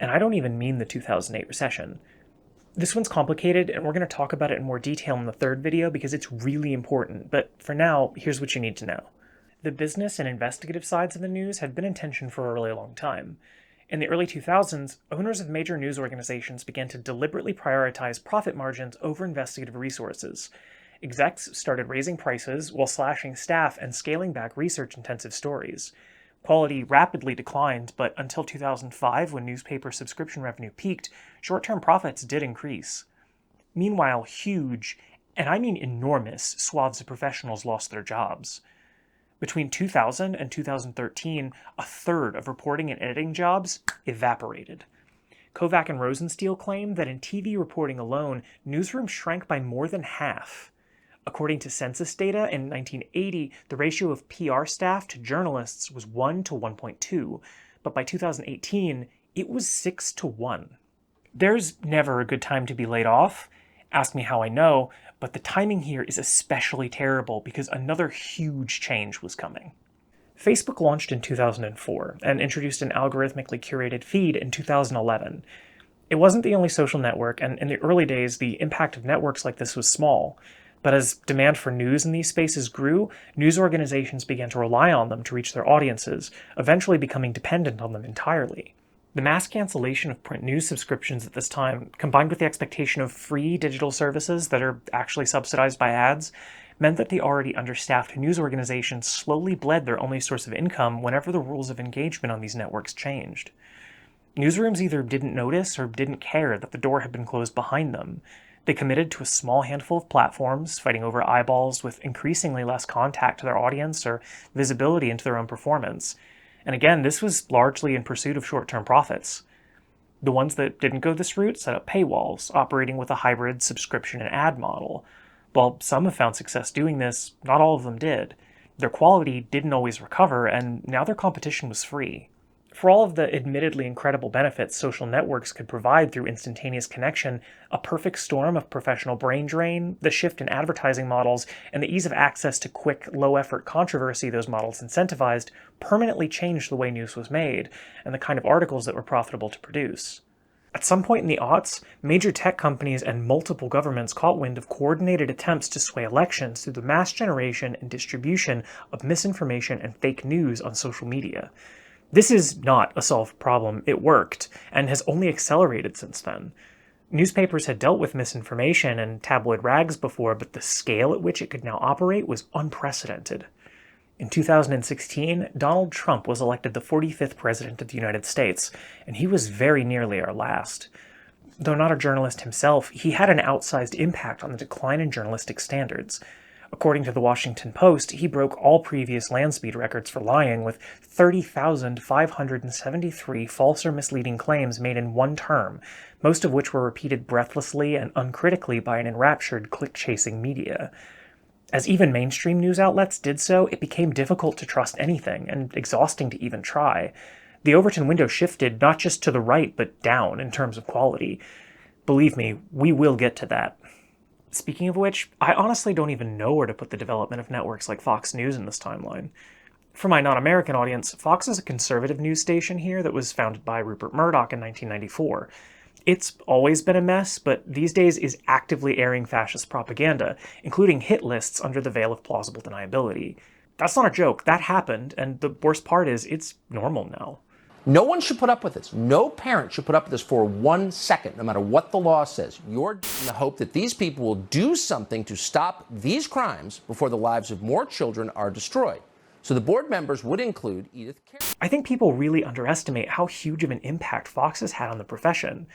Speaker 1: And I don't even mean the 2008 recession. This one's complicated, and we're going to talk about it in more detail in the third video because it's really important, but for now, here's what you need to know. The business and investigative sides of the news had been in tension for a really long time. In the early 2000s, owners of major news organizations began to deliberately prioritize profit margins over investigative resources. Execs started raising prices while slashing staff and scaling back research-intensive stories. Quality rapidly declined, but until 2005, when newspaper subscription revenue peaked, short-term profits did increase. Meanwhile, huge, and I mean enormous, swaths of professionals lost their jobs. Between 2000 and 2013, a third of reporting and editing jobs evaporated. Kovach and Rosenstiel claim that in TV reporting alone, newsrooms shrank by more than half. According to census data, in 1980, the ratio of PR staff to journalists was 1 to 1.2, but by 2018, it was 6 to 1. There's never a good time to be laid off. Ask me how I know, but the timing here is especially terrible because another huge change was coming. Facebook launched in 2004 and introduced an algorithmically curated feed in 2011. It wasn't the only social network, and in the early days, the impact of networks like this was small. But as demand for news in these spaces grew, news organizations began to rely on them to reach their audiences, eventually becoming dependent on them entirely. The mass cancellation of print news subscriptions at this time, combined with the expectation of free digital services that are actually subsidized by ads, meant that the already understaffed news organizations slowly bled their only source of income whenever the rules of engagement on these networks changed. Newsrooms either didn't notice or didn't care that the door had been closed behind them. They committed to a small handful of platforms, fighting over eyeballs with increasingly less contact to their audience or visibility into their own performance. And again, this was largely in pursuit of short-term profits. The ones that didn't go this route set up paywalls, operating with a hybrid subscription and ad model. While some have found success doing this, not all of them did. Their quality didn't always recover, and now their competition was free. For all of the admittedly incredible benefits social networks could provide through instantaneous connection, a perfect storm of professional brain drain, the shift in advertising models, and the ease of access to quick, low-effort controversy those models incentivized permanently changed the way news was made, and the kind of articles that were profitable to produce. At some point in the aughts, major tech companies and multiple governments caught wind of coordinated attempts to sway elections through the mass generation and distribution of misinformation and fake news on social media. This is not a solved problem, it worked, and has only accelerated since then. Newspapers had dealt with misinformation and tabloid rags before, but the scale at which it could now operate was unprecedented. In 2016, Donald Trump was elected the 45th President of the United States, and he was very nearly our last. Though not a journalist himself, he had an outsized impact on the decline in journalistic standards. According to the Washington Post, he broke all previous land speed records for lying, with 30,573 false or misleading claims made in one term, most of which were repeated breathlessly and uncritically by an enraptured, click-chasing media. As even mainstream news outlets did so, it became difficult to trust anything, and exhausting to even try. The Overton window shifted not just to the right, but down in terms of quality. Believe me, we will get to that. Speaking of which, I honestly don't even know where to put the development of networks like Fox News in this timeline. For my non-American audience, Fox is a conservative news station here that was founded by Rupert Murdoch in 1994. It's always been a mess, but these days is actively airing fascist propaganda, including hit lists under the veil of plausible deniability. That's not a joke, that happened, and the worst part is, it's normal now.
Speaker 11: No one should put up with this. No parent should put up with this for 1 second, no matter what the law says. You're in the hope that these people will do something to stop these crimes before the lives of more children are destroyed. So the board members would include Edith Carey.
Speaker 1: I think people really underestimate how huge of an impact Fox has had on the profession.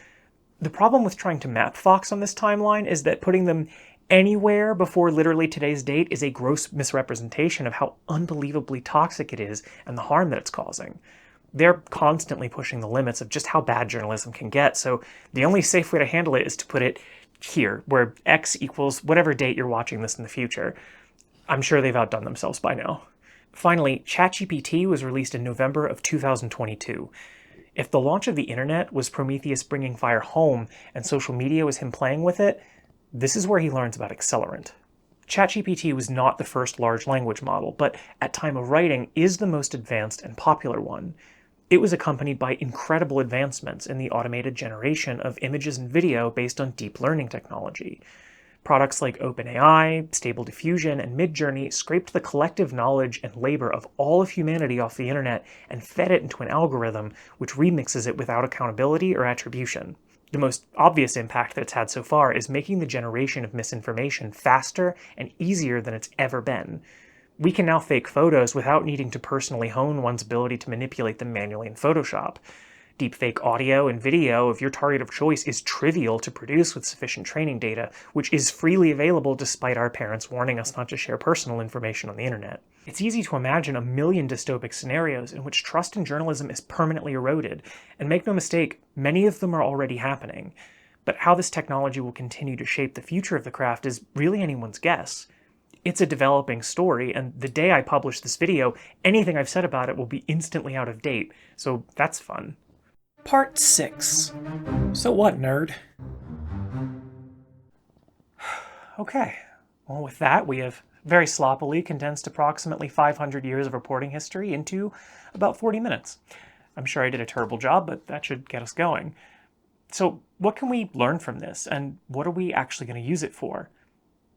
Speaker 1: The problem with trying to map Fox on this timeline is that putting them anywhere before literally today's date is a gross misrepresentation of how unbelievably toxic it is and the harm that it's causing. They're constantly pushing the limits of just how bad journalism can get, so the only safe way to handle it is to put it here, where X equals whatever date you're watching this in the future. I'm sure they've outdone themselves by now. Finally, ChatGPT was released in November of 2022. If the launch of the internet was Prometheus bringing fire home and social media was him playing with it, this is where he learns about accelerant. ChatGPT was not the first large language model, but at time of writing is the most advanced and popular one. It was accompanied by incredible advancements in the automated generation of images and video based on deep learning technology. Products like OpenAI, Stable Diffusion, and Midjourney scraped the collective knowledge and labor of all of humanity off the internet and fed it into an algorithm which remixes it without accountability or attribution. The most obvious impact that it's had so far is making the generation of misinformation faster and easier than it's ever been. We can now fake photos without needing to personally hone one's ability to manipulate them manually in Photoshop. Deepfake audio and video of your target of choice is trivial to produce with sufficient training data, which is freely available despite our parents warning us not to share personal information on the internet. It's easy to imagine a million dystopic scenarios in which trust in journalism is permanently eroded, and make no mistake, many of them are already happening. But how this technology will continue to shape the future of the craft is really anyone's guess. It's a developing story, and the day I publish this video, anything I've said about it will be instantly out of date, so that's fun. Part 6. So what, nerd? Okay, well with that we have very sloppily condensed approximately 500 years of reporting history into about 40 minutes. I'm sure I did a terrible job, but that should get us going. So what can we learn from this, and what are we actually going to use it for?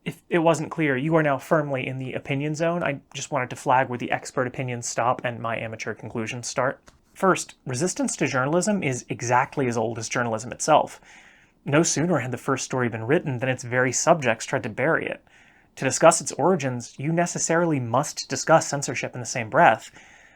Speaker 1: If it wasn't clear, you are now firmly in the opinion zone. I just wanted to flag where the expert opinions stop and my amateur conclusions start. First, resistance to journalism is exactly as old as journalism itself. No sooner had the first story been written than its very subjects tried to bury it. To discuss its origins, you necessarily must discuss censorship in the same breath.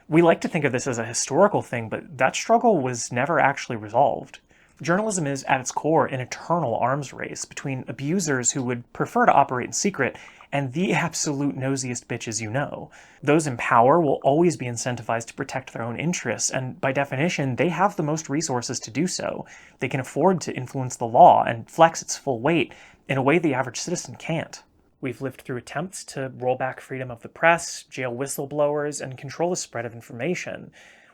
Speaker 1: We like to think of this as a historical thing, but that struggle was never actually resolved. Journalism is, at its core, an eternal arms race between abusers who would prefer to operate in secret and the absolute nosiest bitches you know. Those in power will always be incentivized to protect their own interests, and by definition, they have the most resources to do so. They can afford to influence the law and flex its full weight in a way the average citizen can't. We've lived through attempts to roll back freedom of the press, jail whistleblowers, and control the spread of information.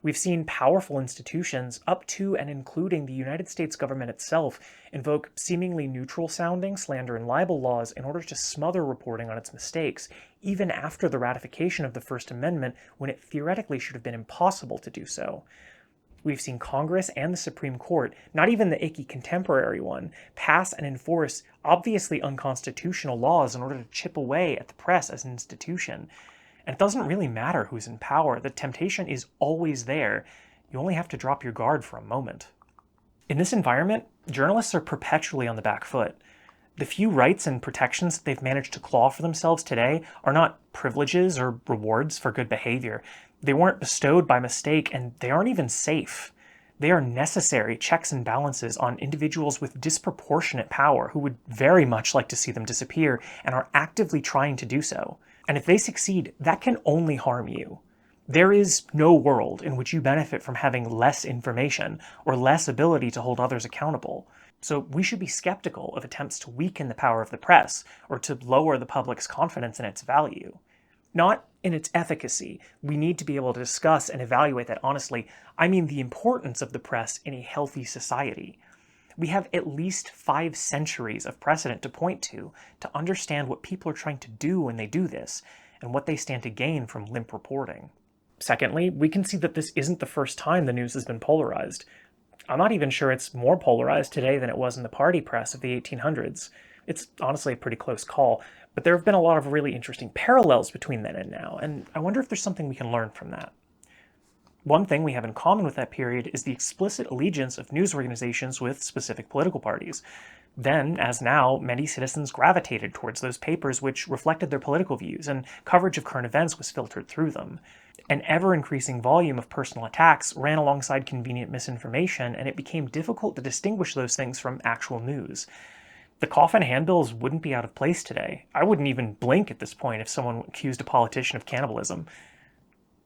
Speaker 1: We've seen powerful institutions, up to and including the United States government itself, invoke seemingly neutral-sounding slander and libel laws in order to smother reporting on its mistakes, even after the ratification of the First Amendment, when it theoretically should have been impossible to do so. We've seen Congress and the Supreme Court, not even the icky contemporary one, pass and enforce obviously unconstitutional laws in order to chip away at the press as an institution. And it doesn't really matter who's in power. The temptation is always there. You only have to drop your guard for a moment. In this environment, journalists are perpetually on the back foot. The few rights and protections that they've managed to claw for themselves today are not privileges or rewards for good behavior. They weren't bestowed by mistake, and they aren't even safe. They are necessary checks and balances on individuals with disproportionate power who would very much like to see them disappear and are actively trying to do so. And if they succeed, that can only harm you. There is no world in which you benefit from having less information or less ability to hold others accountable. So we should be skeptical of attempts to weaken the power of the press or to lower the public's confidence in its value. Not in its efficacy. We need to be able to discuss and evaluate that honestly. I mean the importance of the press in a healthy society. We have at least 5 centuries of precedent to point to understand what people are trying to do when they do this, and what they stand to gain from limp reporting. Secondly, we can see that this isn't the first time the news has been polarized. I'm not even sure it's more polarized today than it was in the party press of the 1800s. It's honestly a pretty close call, but there have been a lot of really interesting parallels between then and now, and I wonder if there's something we can learn from that. One thing we have in common with that period is the explicit allegiance of news organizations with specific political parties. Then, as now, many citizens gravitated towards those papers which reflected their political views, and coverage of current events was filtered through them. An ever-increasing volume of personal attacks ran alongside convenient misinformation, and it became difficult to distinguish those things from actual news. The coffin handbills wouldn't be out of place today. I wouldn't even blink at this point if someone accused a politician of cannibalism.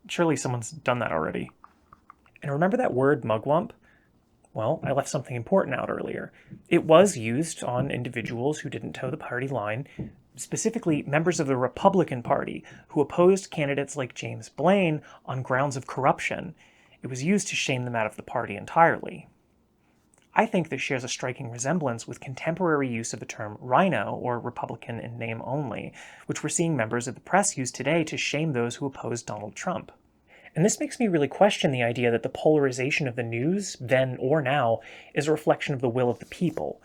Speaker 1: Surely someone's done that already. And remember that word mugwump? Well, I left something important out earlier. It was used on individuals who didn't toe the party line, specifically members of the Republican Party who opposed candidates like James Blaine on grounds of corruption. It was used to shame them out of the party entirely. I think this shares a striking resemblance with contemporary use of the term rhino, or Republican in name only, which we're seeing members of the press use today to shame those who oppose Donald Trump. And this makes me really question the idea that the polarization of the news, then or now, is a reflection of the will of the people.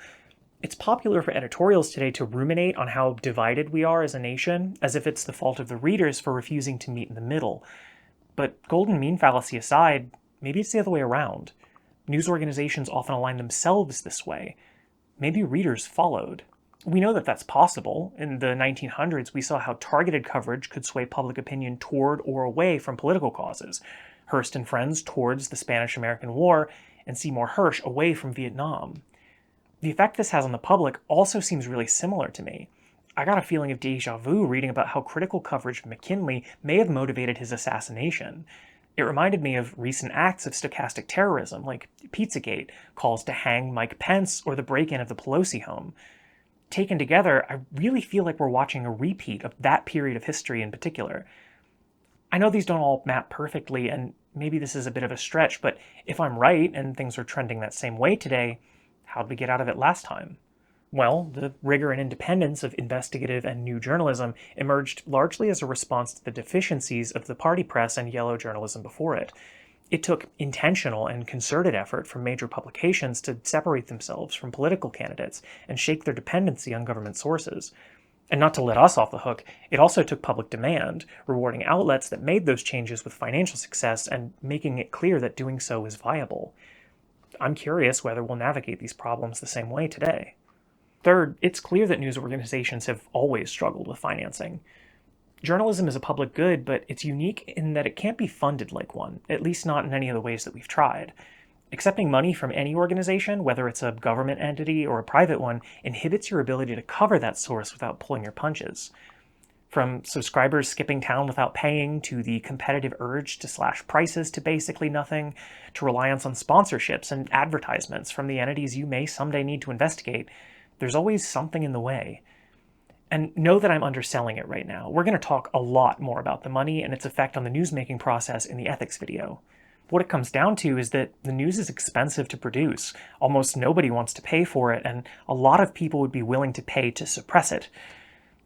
Speaker 1: It's popular for editorials today to ruminate on how divided we are as a nation, as if it's the fault of the readers for refusing to meet in the middle. But golden mean fallacy aside, maybe it's the other way around. News organizations often align themselves this way. Maybe readers followed. We know that that's possible. In the 1900s, we saw how targeted coverage could sway public opinion toward or away from political causes. Hearst and Friends towards the Spanish-American War, and Seymour Hersh away from Vietnam. The effect this has on the public also seems really similar to me. I got a feeling of déjà vu reading about how critical coverage of McKinley may have motivated his assassination. It reminded me of recent acts of stochastic terrorism, like Pizzagate, calls to hang Mike Pence, or the break-in of the Pelosi home. Taken together, I really feel like we're watching a repeat of that period of history in particular. I know these don't all map perfectly, and maybe this is a bit of a stretch, but if I'm right and things are trending that same way today, how'd we get out of it last time? Well, the rigor and independence of investigative and new journalism emerged largely as a response to the deficiencies of the party press and yellow journalism before it. It took intentional and concerted effort from major publications to separate themselves from political candidates and shake their dependency on government sources. And not to let us off the hook, it also took public demand, rewarding outlets that made those changes with financial success and making it clear that doing so is viable. I'm curious whether we'll navigate these problems the same way today. Third, it's clear that news organizations have always struggled with financing. Journalism is a public good, but it's unique in that it can't be funded like one, at least not in any of the ways that we've tried. Accepting money from any organization, whether it's a government entity or a private one, inhibits your ability to cover that source without pulling your punches. From subscribers skipping town without paying, to the competitive urge to slash prices to basically nothing, to reliance on sponsorships and advertisements from the entities you may someday need to investigate, there's always something in the way. And know that I'm underselling it right now. We're going to talk a lot more about the money and its effect on the newsmaking process in the ethics video. What it comes down to is that the news is expensive to produce. Almost nobody wants to pay for it, and a lot of people would be willing to pay to suppress it.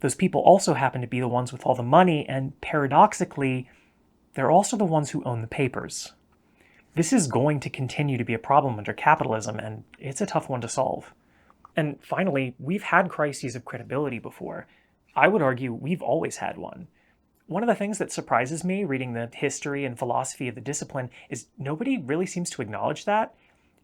Speaker 1: Those people also happen to be the ones with all the money, and paradoxically, they're also the ones who own the papers. This is going to continue to be a problem under capitalism, and it's a tough one to solve. And finally, we've had crises of credibility before. I would argue we've always had one. One of the things that surprises me reading the history and philosophy of the discipline is nobody really seems to acknowledge that.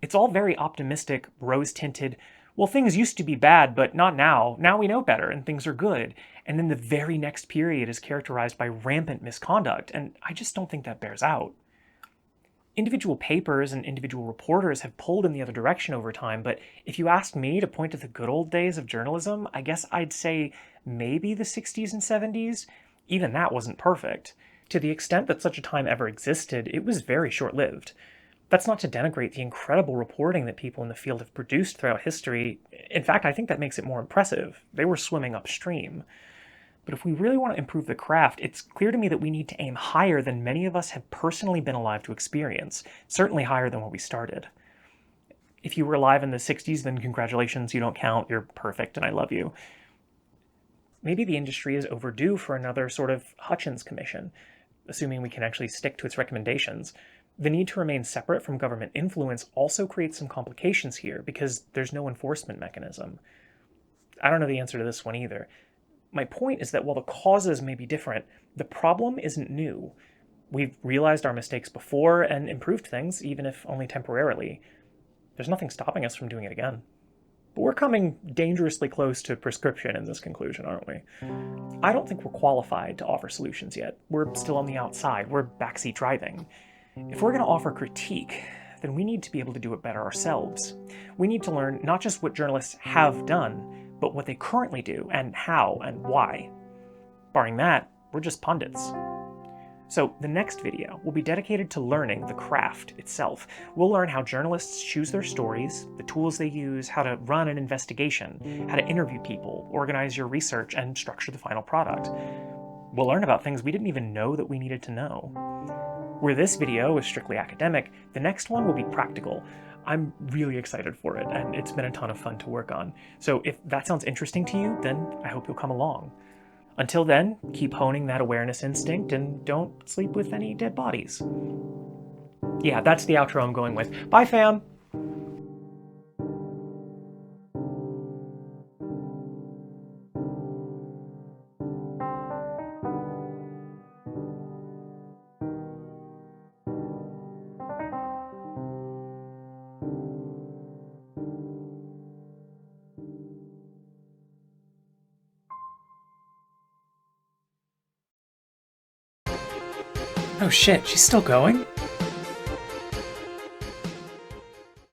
Speaker 1: It's all very optimistic, rose-tinted, well, things used to be bad, but not now. Now we know better, and things are good. And then the very next period is characterized by rampant misconduct, and I just don't think that bears out. Individual papers and individual reporters have pulled in the other direction over time, but if you asked me to point to the good old days of journalism, I guess I'd say maybe the 60s and 70s. Even that wasn't perfect. To the extent that such a time ever existed, it was very short-lived. That's not to denigrate the incredible reporting that people in the field have produced throughout history. In fact, I think that makes it more impressive. They were swimming upstream. But if we really want to improve the craft, it's clear to me that we need to aim higher than many of us have personally been alive to experience, certainly higher than where we started. If you were alive in the 60s, then congratulations, you don't count, you're perfect, and I love you. Maybe the industry is overdue for another sort of Hutchins Commission, assuming we can actually stick to its recommendations. The need to remain separate from government influence also creates some complications here, because there's no enforcement mechanism. I don't know the answer to this one either. My point is that while the causes may be different, the problem isn't new. We've realized our mistakes before and improved things, even if only temporarily. There's nothing stopping us from doing it again. But we're coming dangerously close to prescription in this conclusion, aren't we? I don't think we're qualified to offer solutions yet. We're still on the outside. We're backseat driving. If we're going to offer critique, then we need to be able to do it better ourselves. We need to learn not just what journalists have done, but what they currently do, and how, and why. Barring that, we're just pundits. So the next video will be dedicated to learning the craft itself. We'll learn how journalists choose their stories, the tools they use, how to run an investigation, how to interview people, organize your research, and structure the final product. We'll learn about things we didn't even know that we needed to know. Where this video is strictly academic, the next one will be practical. I'm really excited for it, and it's been a ton of fun to work on. So if that sounds interesting to you, then I hope you'll come along. Until then, keep honing that awareness instinct and don't sleep with any dead bodies. Yeah, that's the outro I'm going with. Bye, fam! Oh shit, she's still going?